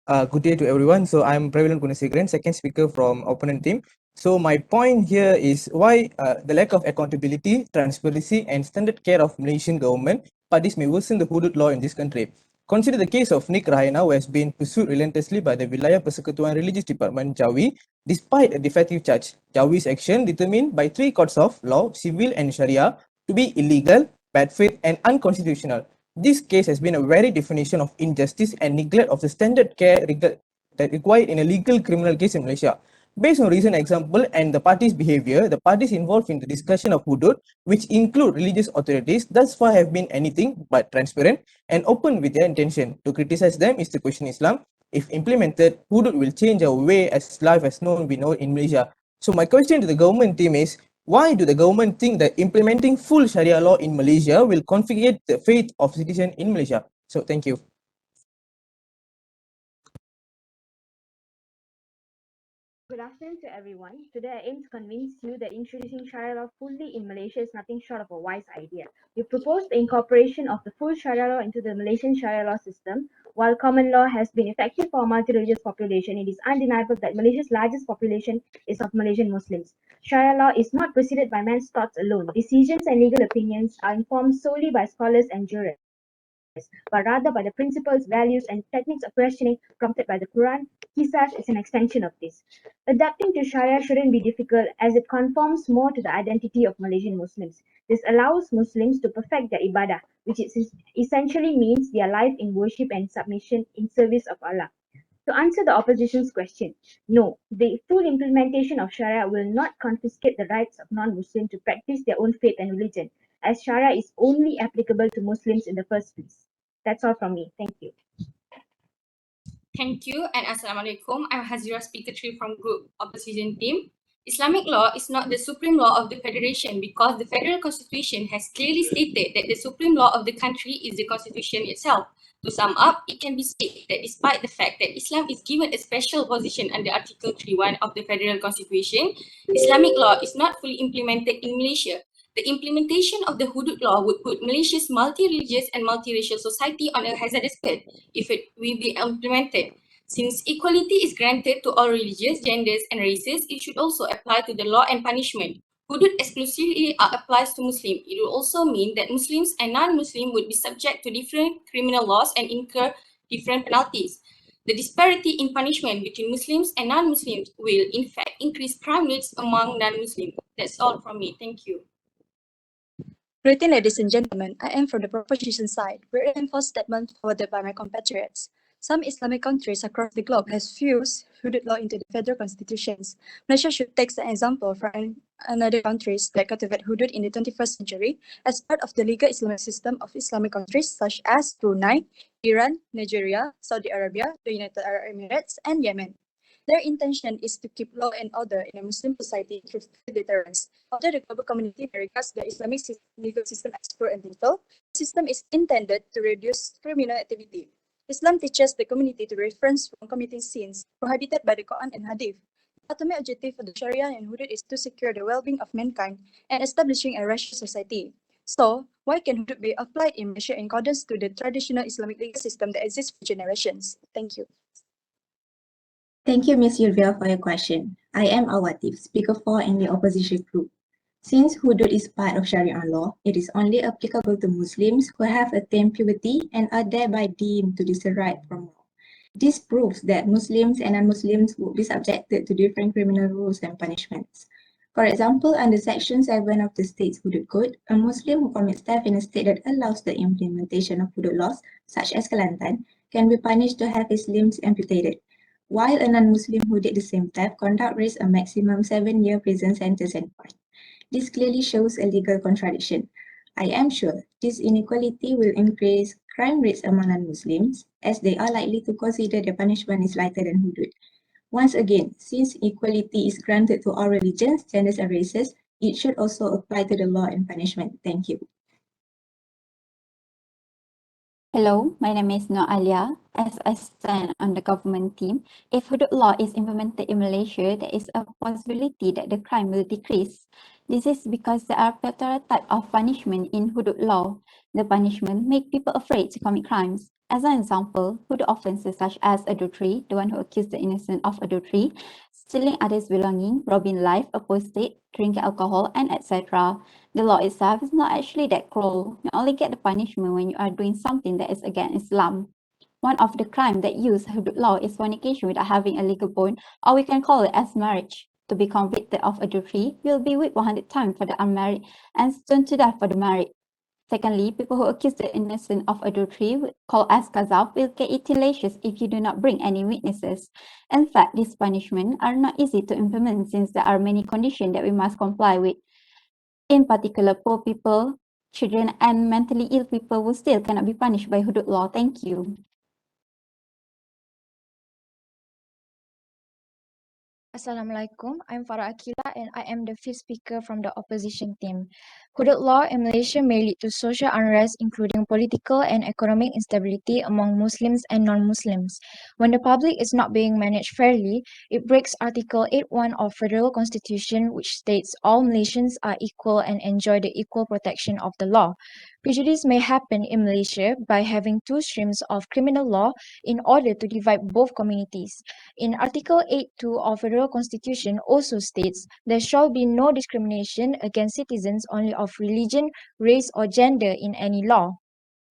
Good day to everyone. So I'm Prevalent Gunasekharan, second speaker from opponent team. So my point here is why the lack of accountability, transparency, and standard care of Malaysian government parties may worsen the hudud law in this country. Consider the case of Nick Rahina, who has been pursued relentlessly by the Wilayah Persekutuan Religious Department, Jawi, despite a defective charge. Jawi's action determined by three courts of law, civil and Sharia, to be illegal, bad faith, and unconstitutional. This case has been a very definition of injustice and neglect of the standard care that required in a legal criminal case in Malaysia. Based on recent example and the parties' behavior, the parties involved in the discussion of hudud, which include religious authorities, thus far have been anything but transparent and open with their intention. To criticize them is to question Islam. If implemented, hudud will change our way as life as known we know in Malaysia. So my question to the government team is, why do the government think that implementing full Sharia law in Malaysia will configure the faith of citizens in Malaysia? So thank you. Good afternoon to everyone. Today I aim to convince you that introducing Sharia law fully in Malaysia is nothing short of a wise idea. We propose the incorporation of the full Sharia law into the Malaysian Sharia law system. While common law has been effective for a multi-religious population, it is undeniable that Malaysia's largest population is of Malaysian Muslims. Sharia law is not preceded by man's thoughts alone. Decisions and legal opinions are informed solely by scholars and jurists. but rather by the principles, values, and techniques of questioning prompted by the Quran. Qisas is an extension of this. Adapting to Sharia shouldn't be difficult as it conforms more to the identity of Malaysian Muslims. This allows Muslims to perfect their ibadah, which essentially means their life in worship and submission in service of Allah. To answer the opposition's question, no, the full implementation of Sharia will not confiscate the rights of non-Muslims to practice their own faith and religion, as Sharia is only applicable to Muslims in the first place. That's all from me. Thank you. Thank you and Assalamualaikum. I'm Hazira, Speaker 3 from Group Opposition Team. Islamic law is not the supreme law of the Federation because the Federal Constitution has clearly stated that the supreme law of the country is the Constitution itself. To sum up, it can be stated that despite the fact that Islam is given a special position under Article 3(1) of the Federal Constitution, Islamic law is not fully implemented in Malaysia. The implementation of the Hudud law would put Malaysia's multi-religious and multiracial society on a hazardous path if it will be implemented. Since equality is granted to all religions, genders, and races, it should also apply to the law and punishment. Hudud exclusively applies to Muslims. It will also mean that Muslims and non-Muslims would be subject to different criminal laws and incur different penalties. The disparity in punishment between Muslims and non-Muslims will, in fact, increase crime rates among non-Muslims. That's all from me. Thank you. Greeting, ladies and gentlemen, I am from the proposition side, where I enforce statement forwarded by my compatriots. Some Islamic countries across the globe have fused hudud law into the federal constitutions. Malaysia should take an example from another countries that cultivate hudud in the 21st century as part of the legal Islamic system of Islamic countries such as Brunei, Iran, Nigeria, Saudi Arabia, the United Arab Emirates, and Yemen. Their intention is to keep law and order in a Muslim society through deterrence. Although the global community regards the Islamic legal system as pure and brutal, the system is intended to reduce criminal activity. Islam teaches the community to refrain from committing sins prohibited by the Quran and Hadith. The ultimate objective of the Sharia and Hudud is to secure the well-being of mankind and establishing a rational society. So, why can Hudud be applied in Malaysia in accordance to the traditional Islamic legal system that exists for generations? Thank you. Thank you, Ms. Sylvia, for your question. I am Awatif, Speaker 4 in the opposition group. Since hudud is part of Sharia law, it is only applicable to Muslims who have attained puberty and are thereby deemed to discern right from wrong. This proves that Muslims and non-Muslims would be subjected to different criminal rules and punishments. For example, under Section 7 of the state's Hudud Code, a Muslim who commits theft in a state that allows the implementation of hudud laws, such as Kelantan, can be punished to have his limbs amputated, while a non-Muslim who did the same theft conduct risks a maximum 7-year prison sentence and fine. This clearly shows a legal contradiction. I am sure this inequality will increase crime rates among non-Muslims, as they are likely to consider their punishment is lighter than hudud. Once again, since equality is granted to all religions, genders, and races, it should also apply to the law and punishment. Thank you. Hello, my name is Noor Alia. As I stand on the government team, if hudud law is implemented in Malaysia, there is a possibility that the crime will decrease. This is because there are plethora type of punishment in hudud law. The punishment make people afraid to commit crimes. As an example, hudud offences such as adultery, the one who accused the innocent of adultery, stealing others' belonging, robbing life, apostate, drinking alcohol, and etc. The law itself is not actually that cruel. You only get the punishment when you are doing something that is against Islam. One of the crimes that use hudud law is fornication without having a legal bond, or we can call it as marriage. To be convicted of adultery, you will be whipped 100 times for the unmarried and stoned to death for the married. Secondly, people who accuse the innocent of adultery, called as qazaf, will get 18 lashes if you do not bring any witnesses. In fact, these punishments are not easy to implement since there are many conditions that we must comply with. In particular, poor people, children, and mentally ill people who still cannot be punished by hudud law. Thank you. Assalamualaikum. I'm Farah Akila and I am the fifth speaker from the opposition team. Hudud law in Malaysia may lead to social unrest, including political and economic instability among Muslims and non-Muslims. When the public is not being managed fairly, it breaks Article 8(1) of Federal Constitution, which states all Malaysians are equal and enjoy the equal protection of the law. Prejudice may happen in Malaysia by having two streams of criminal law in order to divide both communities. In Article 8(2) of Federal Constitution also states there shall be no discrimination against citizens only of religion, race or gender in any law.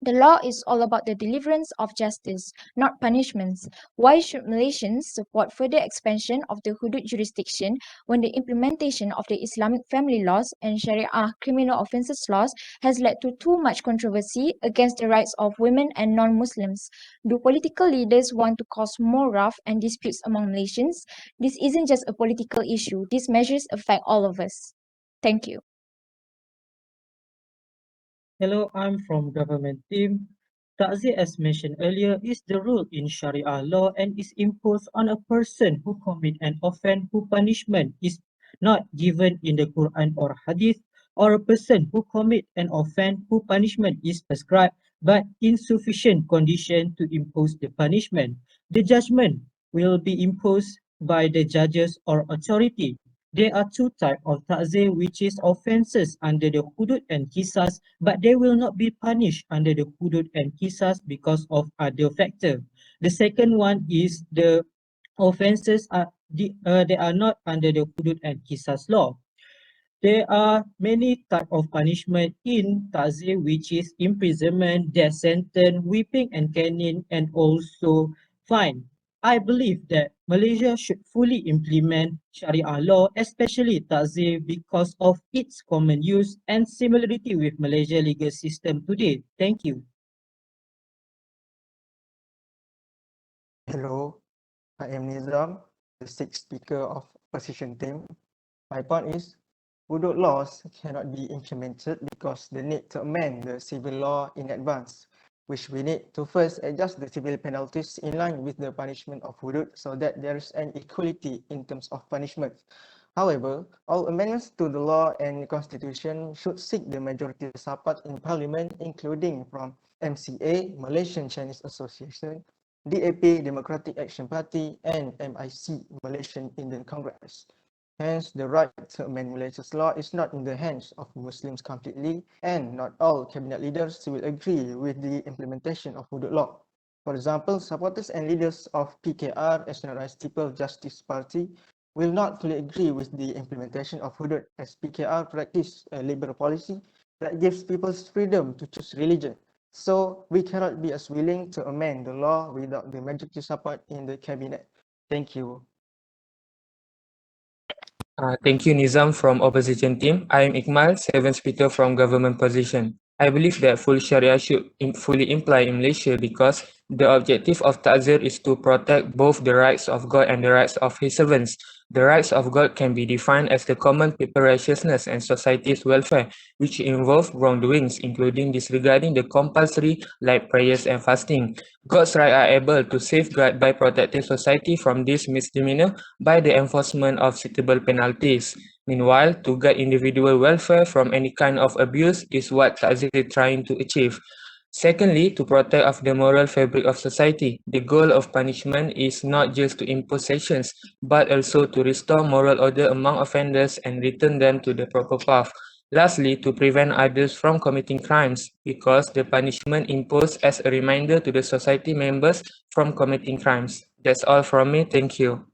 The law is all about the deliverance of justice, not punishments. Why should Malaysians support further expansion of the hudud jurisdiction when the implementation of the Islamic family laws and Sharia criminal offences laws has led to too much controversy against the rights of women and non-Muslims? Do political leaders want to cause more rough and disputes among Malaysians? This isn't just a political issue. These measures affect all of us. Thank you. Hello, I'm from government team. Ta'zir, as mentioned earlier, is the rule in Sharia law and is imposed on a person who commit an offense whose punishment is not given in the Quran or Hadith, or a person who commit an offense whose punishment is prescribed but insufficient condition to impose the punishment. The judgment will be imposed by the judges or authority. There are two types of ta'zir, which is offences under the hudud and qisas, but they will not be punished under the hudud and qisas because of other factor. The second one is the offences they are not under the hudud and qisas law. There are many types of punishment in ta'zir, which is imprisonment, death sentence, whipping and caning, and also fine. I believe that Malaysia should fully implement Sharia law, especially ta'zir, because of its common use and similarity with Malaysia legal system today. Thank you. Hello, I am Nizam, the sixth speaker of opposition team. My point is, hudud laws cannot be implemented because they need to amend the civil law in advance, which we need to first adjust the civil penalties in line with the punishment of hudud so that there is an equality in terms of punishment. However, all amendments to the law and constitution should seek the majority support in parliament, including from MCA, Malaysian Chinese Association, DAP, Democratic Action Party, and MIC, Malaysian Indian Congress. Hence, the right to amend Malaysia's law is not in the hands of Muslims completely, and not all cabinet leaders will agree with the implementation of hudud law. For example, supporters and leaders of PKR, Nationalised People's Justice Party, will not fully agree with the implementation of hudud, as PKR practice a liberal policy that gives people freedom to choose religion. So we cannot be as willing to amend the law without the majority support in the cabinet. Thank you. Thank you, Nizam from opposition team. I am Iqmal, seventh speaker from government position. I believe that full Sharia should fully imply in Malaysia because the objective of ta'zir is to protect both the rights of God and the rights of His servants. The rights of God can be defined as the common people righteousness and society's welfare, which involve wrongdoings, including disregarding the compulsory like prayers and fasting. God's rights are able to safeguard by protecting society from this misdemeanor by the enforcement of suitable penalties. Meanwhile, to guard individual welfare from any kind of abuse is what ta'zir is trying to achieve. Secondly, to protect of the moral fabric of society. The goal of punishment is not just to impose sanctions, but also to restore moral order among offenders and return them to the proper path. Lastly, to prevent others from committing crimes, because the punishment imposed as a reminder to the society members from committing crimes. That's all from me. Thank you.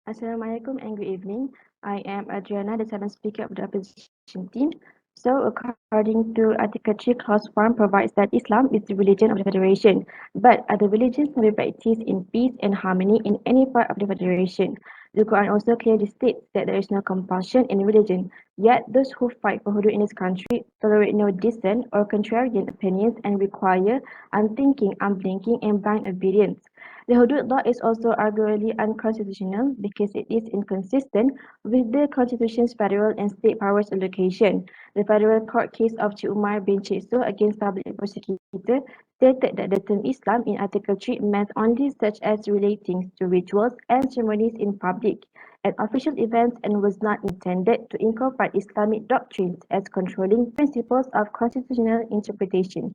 Assalamualaikum and good evening. I am Adriana, the seventh speaker of the opposition team. So, according to Article 3, Clause 1 provides that Islam is the religion of the Federation, but other religions may be practiced in peace and harmony in any part of the Federation. The Quran also clearly states that there is no compulsion in religion, yet those who fight for hudud in this country tolerate no dissent or contrarian opinions and require unthinking, unblinking, and blind obedience. The hudud law is also arguably unconstitutional because it is inconsistent with the Constitution's federal and state powers allocation. The federal court case of Cik Umar bin Cik So against public prosecutor stated that the term Islam in Article 3 meant only such as relating to rituals and ceremonies in public and official events and was not intended to incorporate Islamic doctrines as controlling principles of constitutional interpretation.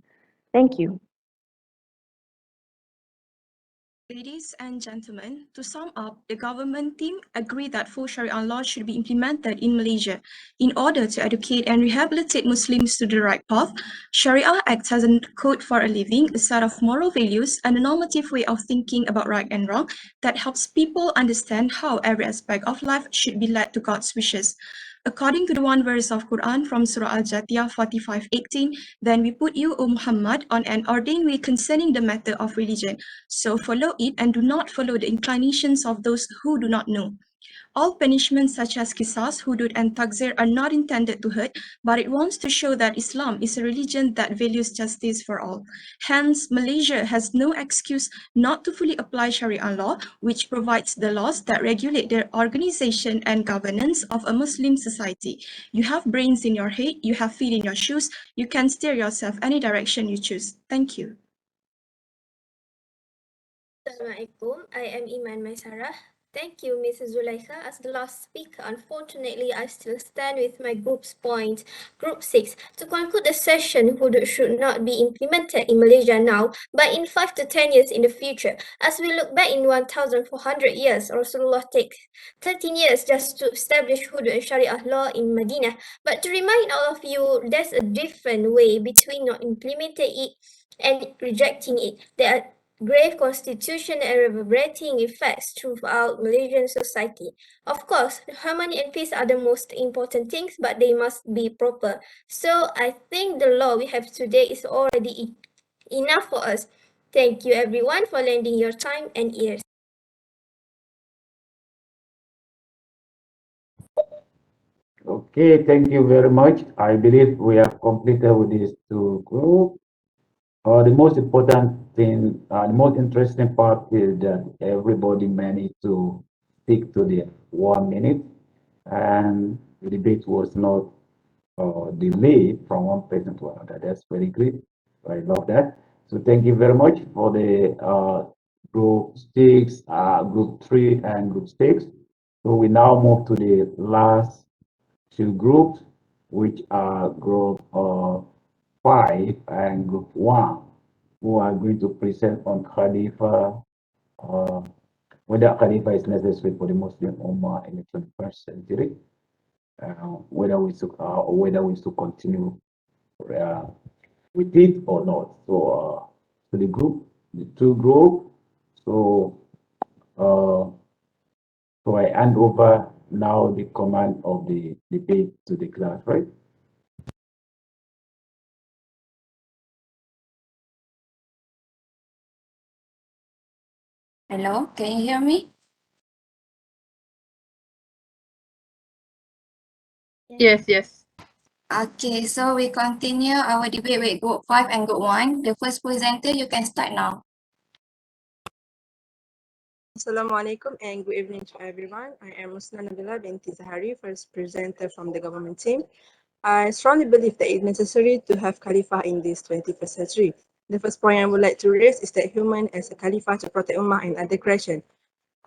Thank you. Ladies and gentlemen, to sum up, the government team agree that full Sharia law should be implemented in Malaysia. In order to educate and rehabilitate Muslims to the right path, Sharia acts as a code for a living, a set of moral values, and a normative way of thinking about right and wrong that helps people understand how every aspect of life should be led to God's wishes. According to the one verse of Quran from Surah Al-Jathiyah 45:18, then we put you, O Muhammad, on an ordained way concerning the matter of religion. So follow it and do not follow the inclinations of those who do not know. All punishments such as qisas, hudud, and takzir are not intended to hurt, but it wants to show that Islam is a religion that values justice for all. Hence, Malaysia has no excuse not to fully apply Sharia law, which provides the laws that regulate the organization and governance of a Muslim society. You have brains in your head, you have feet in your shoes, you can steer yourself any direction you choose. Thank you. Assalamualaikum. I am Iman Maisarah. Thank you, Mrs. Zulaikha. As the last speaker, unfortunately, I still stand with my group's point, Group 6. To conclude the session, hudud should not be implemented in Malaysia now, but in 5 to 10 years in the future. As we look back in 1,400 years, Rasulullah takes 13 years just to establish hudud and Sharia law in Medina. But to remind all of you, there's a different way between not implementing it and rejecting it. There are grave constitutional and reverberating effects throughout Malaysian society. Of course, harmony and peace are the most important things, but they must be proper. So I think the law we have today is already enough for us. Thank you everyone for lending your time and ears. Okay, thank you very much. I believe we have completed with these two groups. The most important thing, the most interesting part is that everybody managed to stick to the 1 minute, and the debate was not delayed from one person to another. That's very great. I love that. So thank you very much for the group 6, group 3, and group 6. So we now move to the last two groups, which are group 5 and group 1, who are going to present on Khalifa, whether Khalifa is necessary for the Muslim Ummah in the 21st century, whether we should continue uh, with it or not. So the two group. So so I hand over now the command of the debate to the class, right? Hello, can you hear me? Yes, yes. Okay, so we continue our debate with Group 5 and Group 1. The first presenter, you can start now. Assalamualaikum and good evening to everyone. I am Musna Nabila binti Zahari, first presenter from the government team. I strongly believe that it's necessary to have Khalifa in this 21st century. The first point I would like to raise is that human as a Khalifa to protect Ummah and other creation.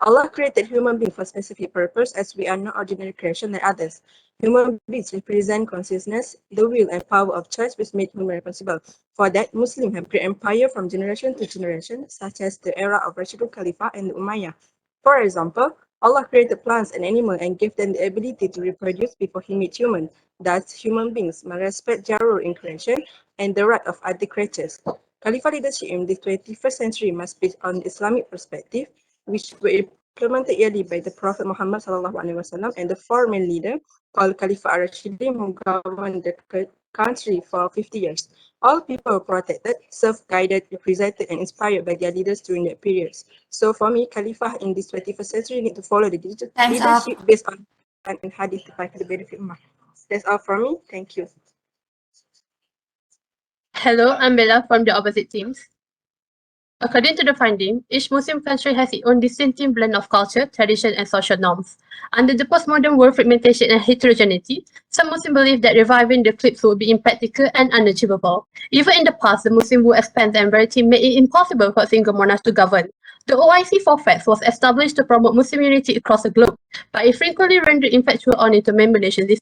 Allah created human beings for a specific purpose, as we are not ordinary creation like others. Human beings represent consciousness, the will and power of choice, which made human possible. For that, Muslims have great empire from generation to generation, such as the era of Rashidul Khalifa and the Umayyah. For example, Allah created plants and animals and gave them the ability to reproduce before He made humans. Thus, human beings must respect their role in creation and the right of other creatures. Khalifa leadership in the 21st century must be on the Islamic perspective, which were implemented yearly by the Prophet Muhammad SAW and the four main leaders called Khalifa ar-Rashidin, who governed the country for 50 years. All people were protected, served, guided, represented, and inspired by their leaders during that period. So for me, Khalifa in this 21st century need to follow the digital Time's up. leadership based on Quran and Hadith to fight for the benefit of Ummah. That's all from me. Thank you. Hello, I'm Bella from the opposite teams. According to the finding, each Muslim country has its own distinctive blend of culture, tradition, and social norms. Under the postmodern world fragmentation and heterogeneity, some Muslims believe that reviving the clips would be impractical and unachievable. Even in the past, the Muslim world expansion and variety made it impossible for a single monarch to govern. The OIC for facts was established to promote Muslim unity across the globe, but it frequently rendered infatual on intermember nations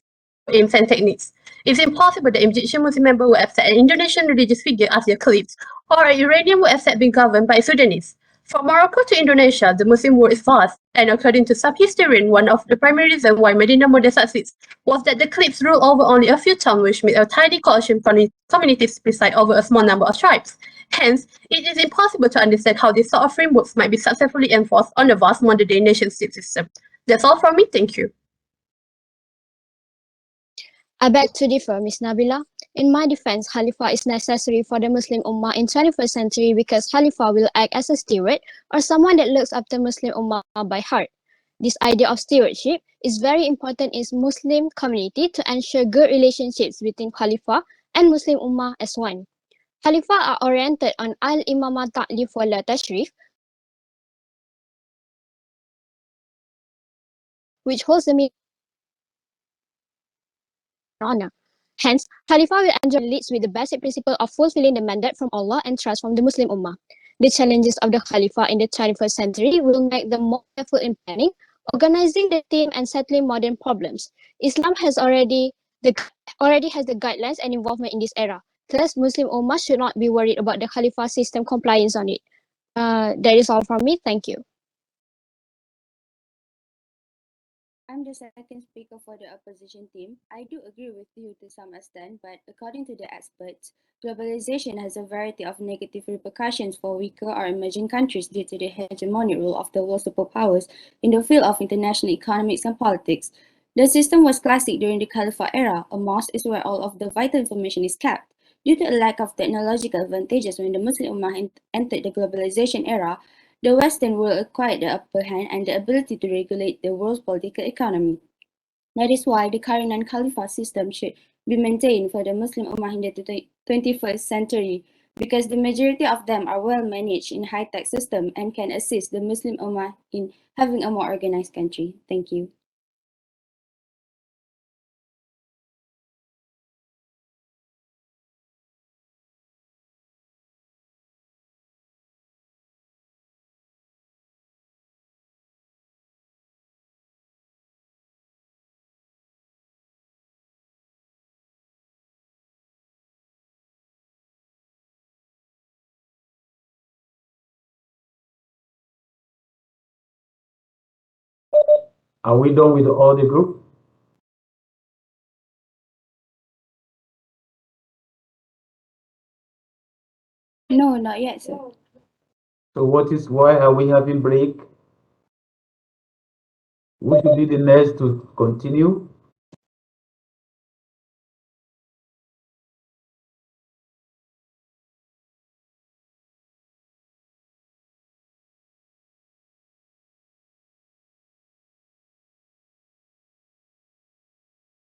aims and techniques. It's impossible that Egyptian Muslim member would accept an Indonesian religious figure as their caliphs, or an Iranian would accept being governed by a Sudanese. From Morocco to Indonesia, the Muslim world is vast, and according to some historians, one of the primary reasons why Medina model succeeds was that the caliphs ruled over only a few towns, which made a tiny coalition communities preside over a small number of tribes. Hence, it is impossible to understand how this sort of frameworks might be successfully enforced on a vast modern-day nation-state system. That's all from me. Thank you. I beg to differ, Ms. Nabila. In my defense, Khalifa is necessary for the Muslim Ummah in 21st century because Khalifa will act as a steward or someone that looks after Muslim Ummah by heart. This idea of stewardship is very important in Muslim community to ensure good relationships between Khalifa and Muslim Ummah as one. Khalifa are oriented on al-imamah ta'lif wa la tashrif, which holds the meaning of honor. Hence, Khalifa will enjoy leads with the basic principle of fulfilling the mandate from Allah and trust from the Muslim Ummah. The challenges of the Khalifa in the 21st century will make them more careful in planning, organizing the team, and settling modern problems. Islam already has the guidelines and involvement in this era. Thus, Muslim Ummah should not be worried about the Khalifa system compliance on it. That is all from me. Thank you. I'm the second speaker for the opposition team. I do agree with you to some extent, but according to the experts, globalization has a variety of negative repercussions for weaker or emerging countries due to the hegemonic rule of the world superpowers in the field of international economics and politics. The system was classic during the Caliphate era. A mosque is where all of the vital information is kept. Due to a lack of technological advantages when the Muslim Ummah entered the globalization era, the Western world acquired the upper hand and the ability to regulate the world's political economy. That is why the current non-Khalifa system should be maintained for the Muslim Ummah in the 21st century, because the majority of them are well managed in high-tech system and can assist the Muslim Ummah in having a more organized country. Thank you. Are we done with all the group? No, not yet, sir. So why are we having break? Who should be the next to continue?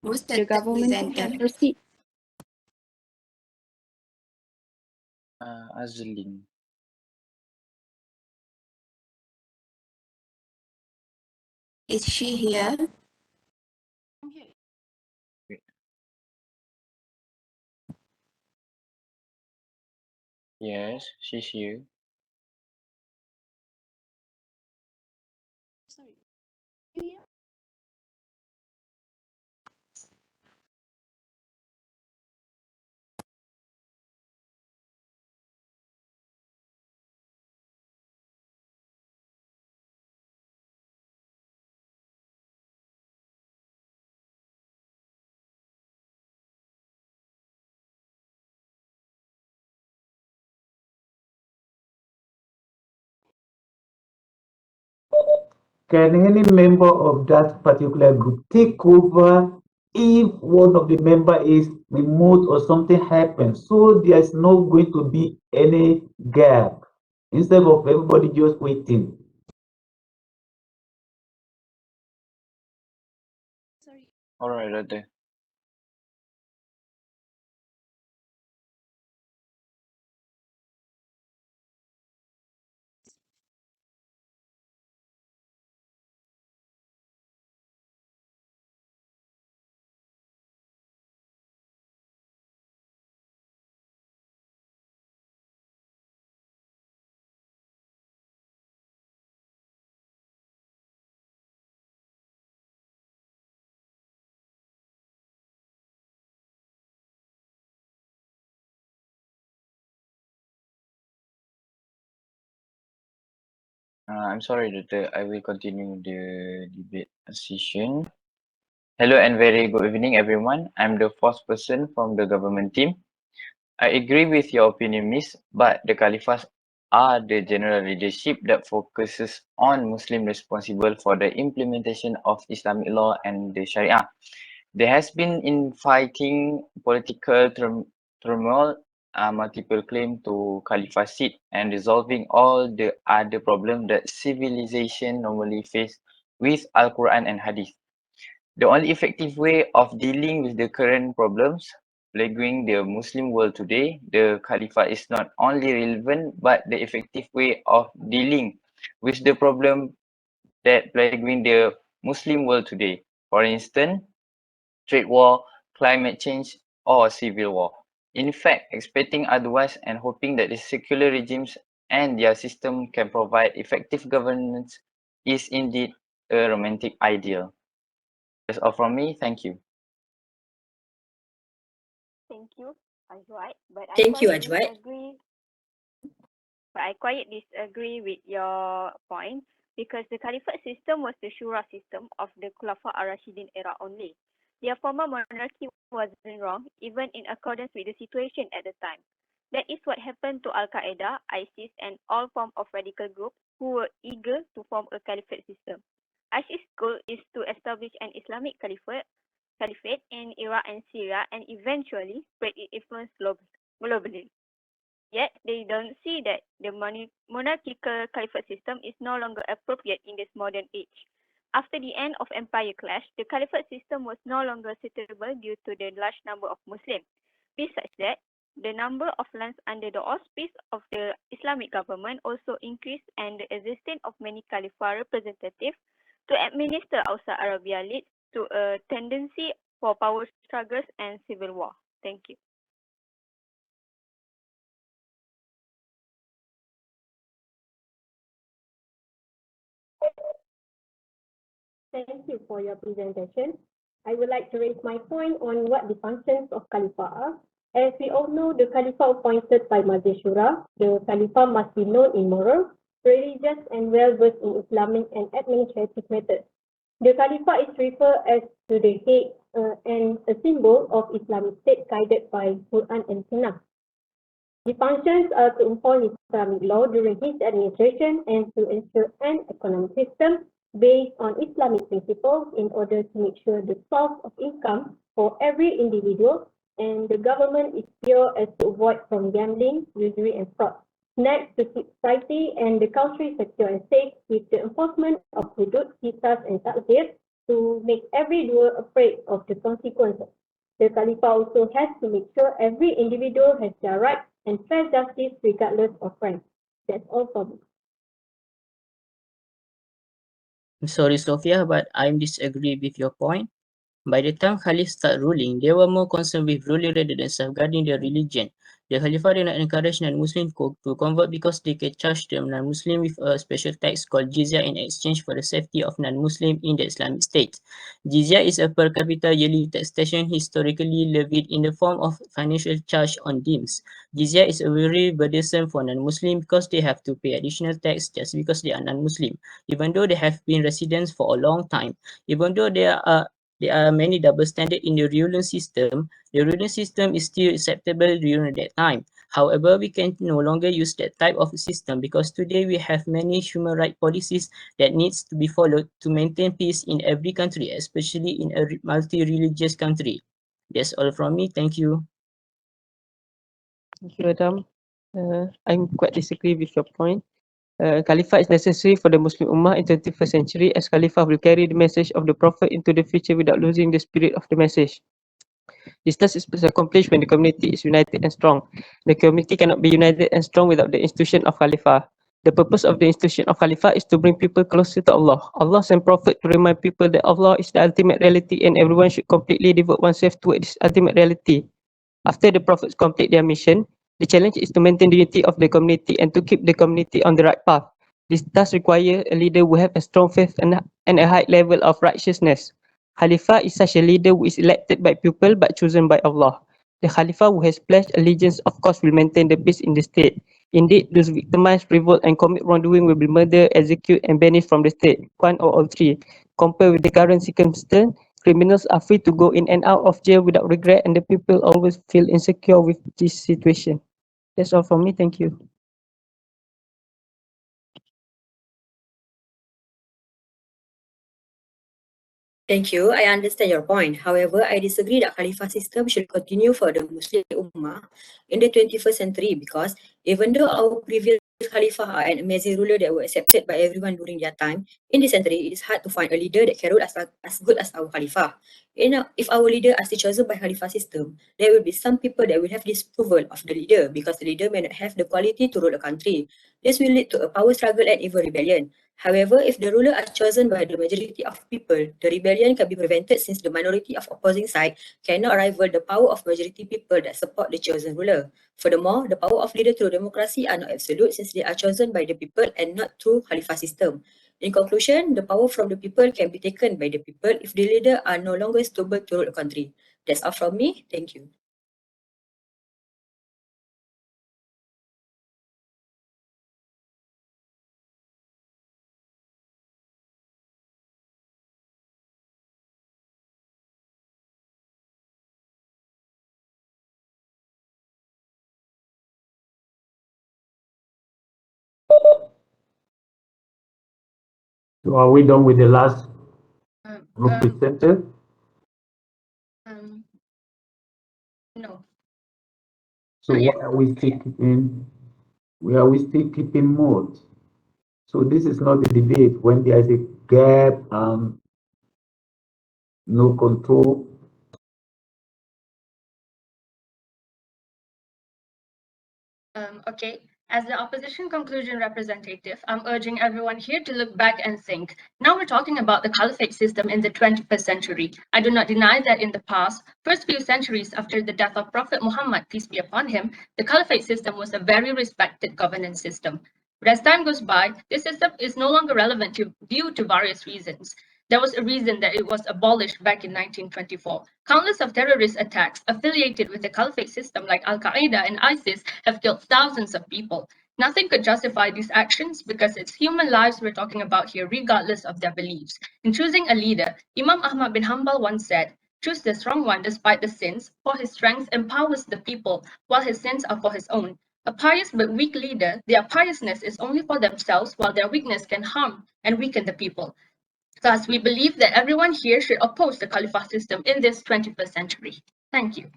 The government can proceed. Azlin. Is she here? Yes, she's here. Can any member of that particular group take over if one of the member is remote or something happens? So there's not going to be any gap instead of everybody just waiting. All right, Rade. I'm sorry, Rade. I will continue the debate session. Hello and very good evening, everyone. I'm the fourth person from the government team. I agree with your opinion, Miss, but the caliphs are the general leadership that focuses on Muslim responsible for the implementation of Islamic law and the Sharia. There has been infighting, political turmoil, multiple claims to caliphate, and resolving all the other problems that civilization normally face with Al-Quran and Hadith. The only effective way of dealing with the current problems plaguing the Muslim world today, the Caliphate is not only relevant but the effective way of dealing with the problem that plaguing the Muslim world today. For instance, trade war, climate change, or civil war. In fact, expecting otherwise and hoping that the secular regimes and their system can provide effective governance is indeed a romantic ideal. That's all from me. Thank you. Thank you, Ajwat. Thank you, Ajwat. But I quite disagree with your point because the caliphate system was the shura system of the Khulafa ar-Rashidin era only. Their former monarchy wasn't wrong, even in accordance with the situation at the time. That is what happened to Al-Qaeda, ISIS, and all forms of radical groups who were eager to form a caliphate system. ISIS' goal is to establish an Islamic caliphate in Iraq and Syria and eventually spread its influence globally. Yet, they don't see that the monarchical caliphate system is no longer appropriate in this modern age. After the end of empire clash, the caliphate system was no longer suitable due to the large number of Muslims. Besides that, the number of lands under the auspice of the Islamic government also increased, and the existence of many caliphate representatives to administer outside Arabia leads to a tendency for power struggles and civil war. Thank you. Thank you for your presentation. I would like to raise my point on what the functions of Khalifa are. As we all know, the Khalifa appointed by Majlis Shura, the Khalifa must be known in moral, religious, and well-versed in Islamic and administrative methods. The Khalifa is referred as to the head and a symbol of Islamic state guided by Quran and Sunnah. The functions are to enforce Islamic law during his administration and to ensure an economic system based on Islamic principles in order to make sure the source of income for every individual and the government is pure as to avoid from gambling, usury, and fraud. Next, to keep society and the country secure and safe with the enforcement of hudud, qisas, and ta'zir to make every doer afraid of the consequences. The Khalifa also has to make sure every individual has their rights and fair justice regardless of rank. That's all for me. I'm sorry, Sophia, but I disagree with your point. By the time Khalifs start ruling, they were more concerned with ruling rather than safeguarding their religion. The Khalifah did not encourage non-Muslims to convert because they can charge the non-Muslim with a special tax called jizya in exchange for the safety of non-Muslim in the Islamic State. Jizya is a per capita yearly taxation historically levied in the form of financial charge on dens. Jizya is a very burdensome for non-Muslim because they have to pay additional tax just because they are non-Muslim, even though they have been residents for a long time. Even though there are many double standards in the ruling system. The ruling system is still acceptable during that time. However, we can no longer use that type of system because today we have many human rights policies that needs to be followed to maintain peace in every country, especially in a multi-religious country. That's all from me. Thank you. Thank you, Adam. I'm quite disagree with your point. Caliphate is necessary for the Muslim Ummah in 21st century as Caliphate will carry the message of the Prophet into the future without losing the spirit of the message. This task is best accomplished when the community is united and strong. The community cannot be united and strong without the institution of Khalifah. The purpose of the institution of Khalifah is to bring people closer to Allah. Allah sent Prophet to remind people that Allah is the ultimate reality and everyone should completely devote oneself to this ultimate reality. After the Prophets complete their mission, the challenge is to maintain the unity of the community and to keep the community on the right path. This does require a leader who have a strong faith and a high level of righteousness. Khalifa is such a leader who is elected by people but chosen by Allah. The Khalifa who has pledged allegiance of course will maintain the peace in the state. Indeed, those victimized, revolt and commit wrongdoing will be murdered, executed and banished from the state, one or all three. Compared with the current circumstance, criminals are free to go in and out of jail without regret and the people always feel insecure with this situation. That's all from me. Thank you. Thank you. I understand your point. However, I disagree that Khalifah system should continue for the Muslim Ummah in the 21st century because even though our previous Khalifah are an amazing ruler that were accepted by everyone during their time, in this century it is hard to find a leader that can rule as good as our Khalifah. If our leader are still chosen by Khalifah system, there will be some people that will have disapproval of the leader because the leader may not have the quality to rule a country. This will lead to a power struggle and even rebellion. However, if the ruler are chosen by the majority of people, the rebellion can be prevented since the minority of opposing side cannot rival the power of majority people that support the chosen ruler. Furthermore, the power of leader through democracy are not absolute since they are chosen by the people and not through Khalifah system. In conclusion, the power from the people can be taken by the people if the leader are no longer stable to rule a country. That's all from me. Thank you. So are we done with the last group presenter? No. So why are we still keeping? Why are we still keeping mode? So this is not a debate when there is a gap and no control. Okay. As the opposition conclusion representative, I'm urging everyone here to look back and think. Now we're talking about the caliphate system in the 21st century. I do not deny that in the past, first few centuries after the death of Prophet Muhammad, peace be upon him, the caliphate system was a very respected governance system. But as time goes by, this system is no longer relevant due to various reasons. There was a reason that it was abolished back in 1924. Countless of terrorist attacks affiliated with the caliphate system like Al-Qaeda and ISIS have killed thousands of people. Nothing could justify these actions because it's human lives we're talking about here, regardless of their beliefs. In choosing a leader, Imam Ahmad bin Hanbal once said, "Choose the strong one despite the sins, for his strength empowers the people, while his sins are for his own. A pious but weak leader, their piousness is only for themselves, while their weakness can harm and weaken the people." Thus, we believe that everyone here should oppose the Caliphate system in this 21st century. Thank you.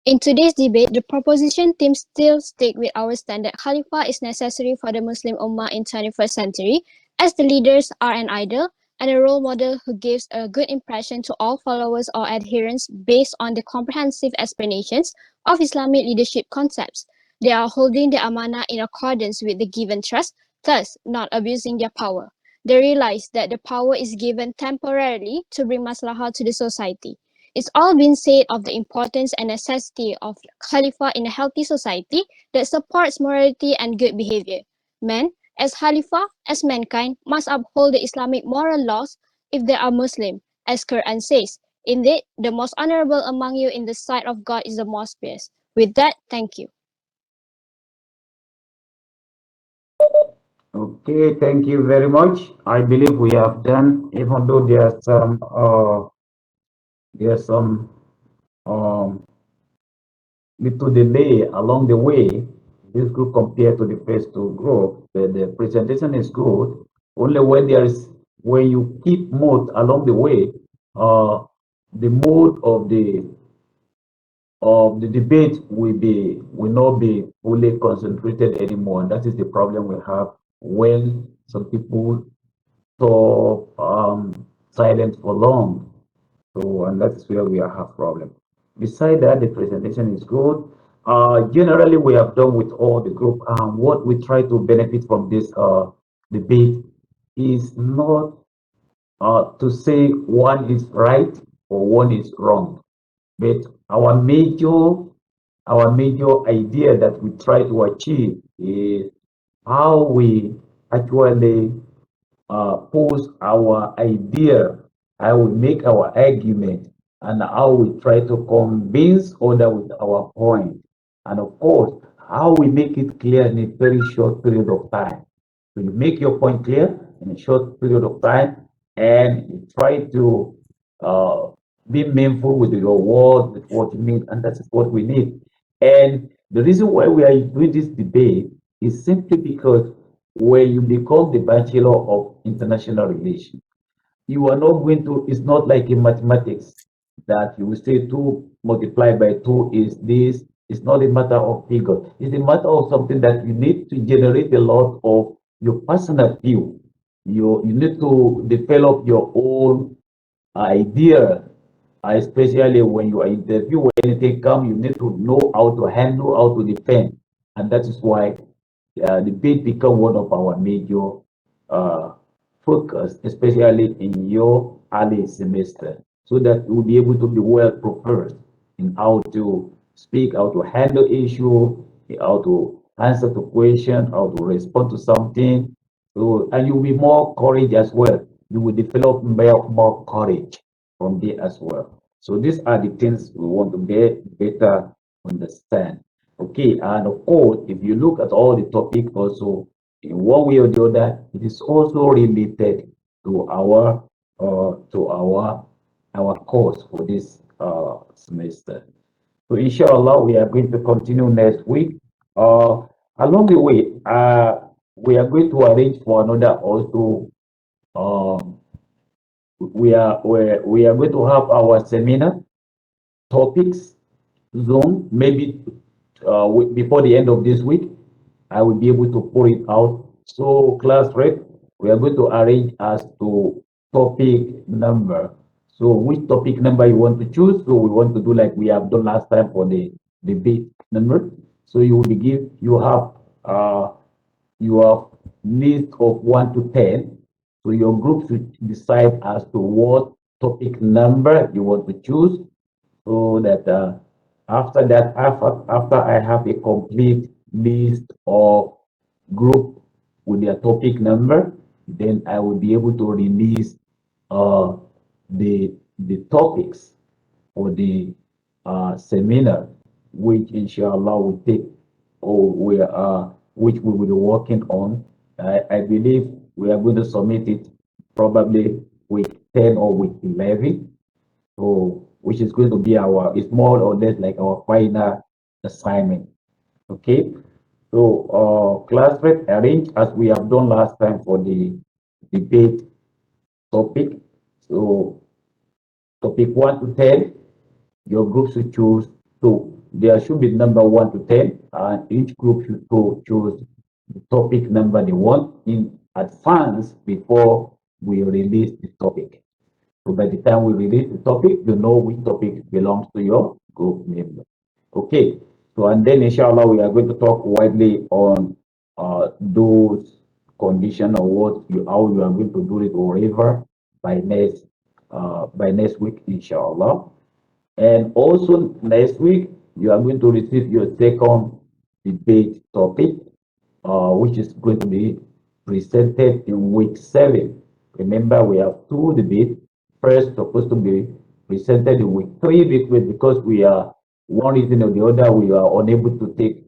In today's debate, the proposition team still stick with our stand that Khalifa is necessary for the Muslim Ummah in 21st century, as the leaders are an idol and a role model who gives a good impression to all followers or adherents based on the comprehensive explanations of Islamic leadership concepts. They are holding the amanah in accordance with the given trust, thus not abusing their power. They realize that the power is given temporarily to bring maslahah to the society. It's all been said of the importance and necessity of Khalifa in a healthy society that supports morality and good behavior. Men, as Khalifa, as mankind, must uphold the Islamic moral laws if they are Muslim, as Quran says. Indeed, the most honorable among you in the sight of God is the most pious. With that, thank you. Okay, thank you very much. I believe we have done, even though there's some um, little delay along the way. This group compared to the first two group, the presentation is good. Only when you keep mode along the way, the mode of the debate will not be fully concentrated anymore. And that is the problem we have when some people talk silent for long. So, and that's where we have problem. Beside that, the presentation is good. Generally, we have done with all the group. What we try to benefit from this debate is not to say one is right or one is wrong, but our major idea that we try to achieve is how we actually pose our idea, how we make our argument, and how we try to convince other with our point. And of course, how we make it clear in a very short period of time. So you make your point clear in a short period of time, and you try to uh, be meaningful with your words, with what you mean, and that's what we need. And the reason why we are doing this debate is simply because when you become the Bachelor of International Relations, you are not going to, it's not like in mathematics that you will say 2 multiplied by 2 is this. It's not a matter of figure. It's a matter of something that you need to generate a lot of your personal view. You need to develop your own idea, especially when you are interview, when anything comes, you need to know how to handle, how to defend. And that is why debate become one of our major uh, focus, especially in your early semester, so that you will be able to be well prepared in how to speak, how to handle issue, how to answer to question, how to respond to something. So, and you'll be more courage as well. You will develop more courage from there as well. So these are the things we want to get better understand. Okay, and of course, if you look at all the topic also, in one way or the other, it is also related to our course for this semester. So inshallah, we are going to continue next week. Along the way, we are going to arrange for another also. Um, we are going to have our seminar topics zone maybe before the end of this week. I will be able to pour it out. So class rep, we are going to arrange as to topic number. So which topic number you want to choose? So we want to do like we have done last time for the debate number. So you will be you have list of 1 to 10. So your group should decide as to what topic number you want to choose, so that after that, after I have a complete list of group with their topic number, then I will be able to release uh, the topics for the seminar, which inshallah will take, or which we will be working on. I believe we are going to submit it probably week 10 or week 11. So, which is going to be it's more or less like our final assignment. Okay. So, class rep arrange as we have done last time for the debate topic. So, topic 1 to 10, your group should choose two. There should be number 1 to 10, and each group should choose the topic number they want in advance before we release the topic. So by the time we release the topic, you know which topic belongs to your group member. Okay. So and then inshallah we are going to talk widely on those conditions or how you are going to do it or whatever by next week, inshallah. And also next week you are going to receive your second debate topic, which is going to be presented in week 7. Remember, we have 2 debates. First, supposed to be presented in week 3, because we are one reason or the other, we are unable to take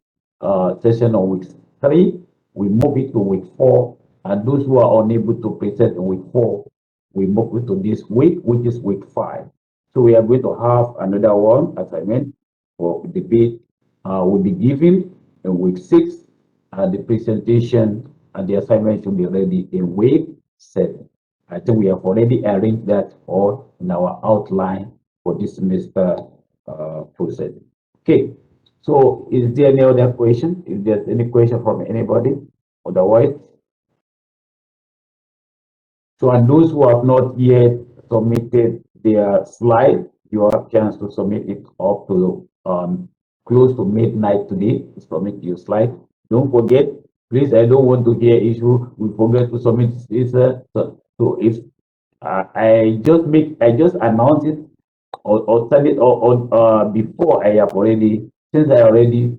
session on week 3. We move it to week 4, and those who are unable to present in week 4, we move it to this week, which is week 5. So we are going to have another one, as I meant, for debate will be given in week 6, and the presentation and the assignment should be ready in week 7. I think we have already arranged that all in our outline for this semester process. Okay, so is there any other question? If there's any question from anybody, otherwise, so and those who have not yet submitted their slide, you have chance to submit it up to close to midnight today to submit your slide. Don't forget, please, I don't want to hear issue. We forget to submit this. So if I just announce it or send it or before I have already, since I already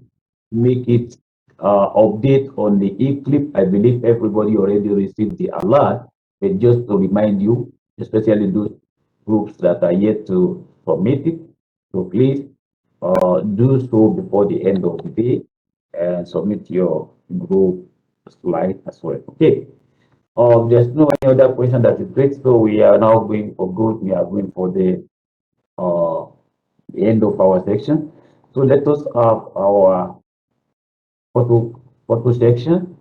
make it update on the e-clip, I believe everybody already received the alert. But just to remind you, especially those groups that are yet to submit it, so please do so before the end of the day and submit your group slide as well. Okay. There's no any other question that is great, so we are now going for good. We are going for uh, the end of our section. So let us have our photo section.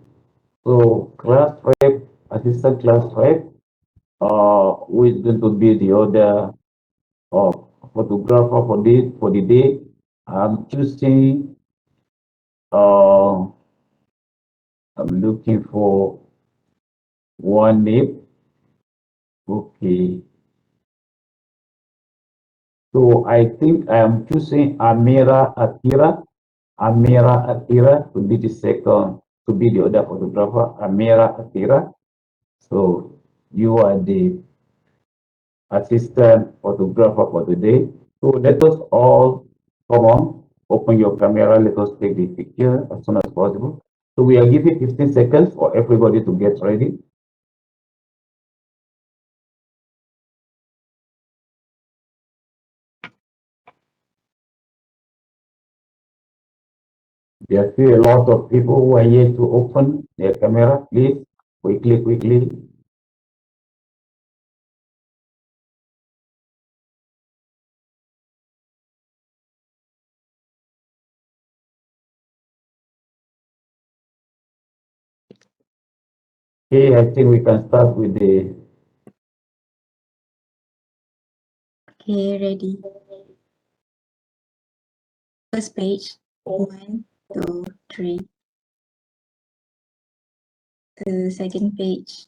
So class rep, assistant class rep, who's going to be the other photographer for the day. I'm choosing, I'm looking for one name. Okay. So I think I am choosing Amira Atira. Amira Atira to be the second, to be the other photographer. Amira Atira. So you are the assistant photographer for today. So let us all come on, open your camera. Let us take the picture as soon as possible. So we are giving 15 seconds for everybody to get ready. There are still a lot of people who are yet to open their camera. Please, quickly, quickly. Okay, I think we can start with the. Okay, ready. First page. 1, 2, 3. The second page.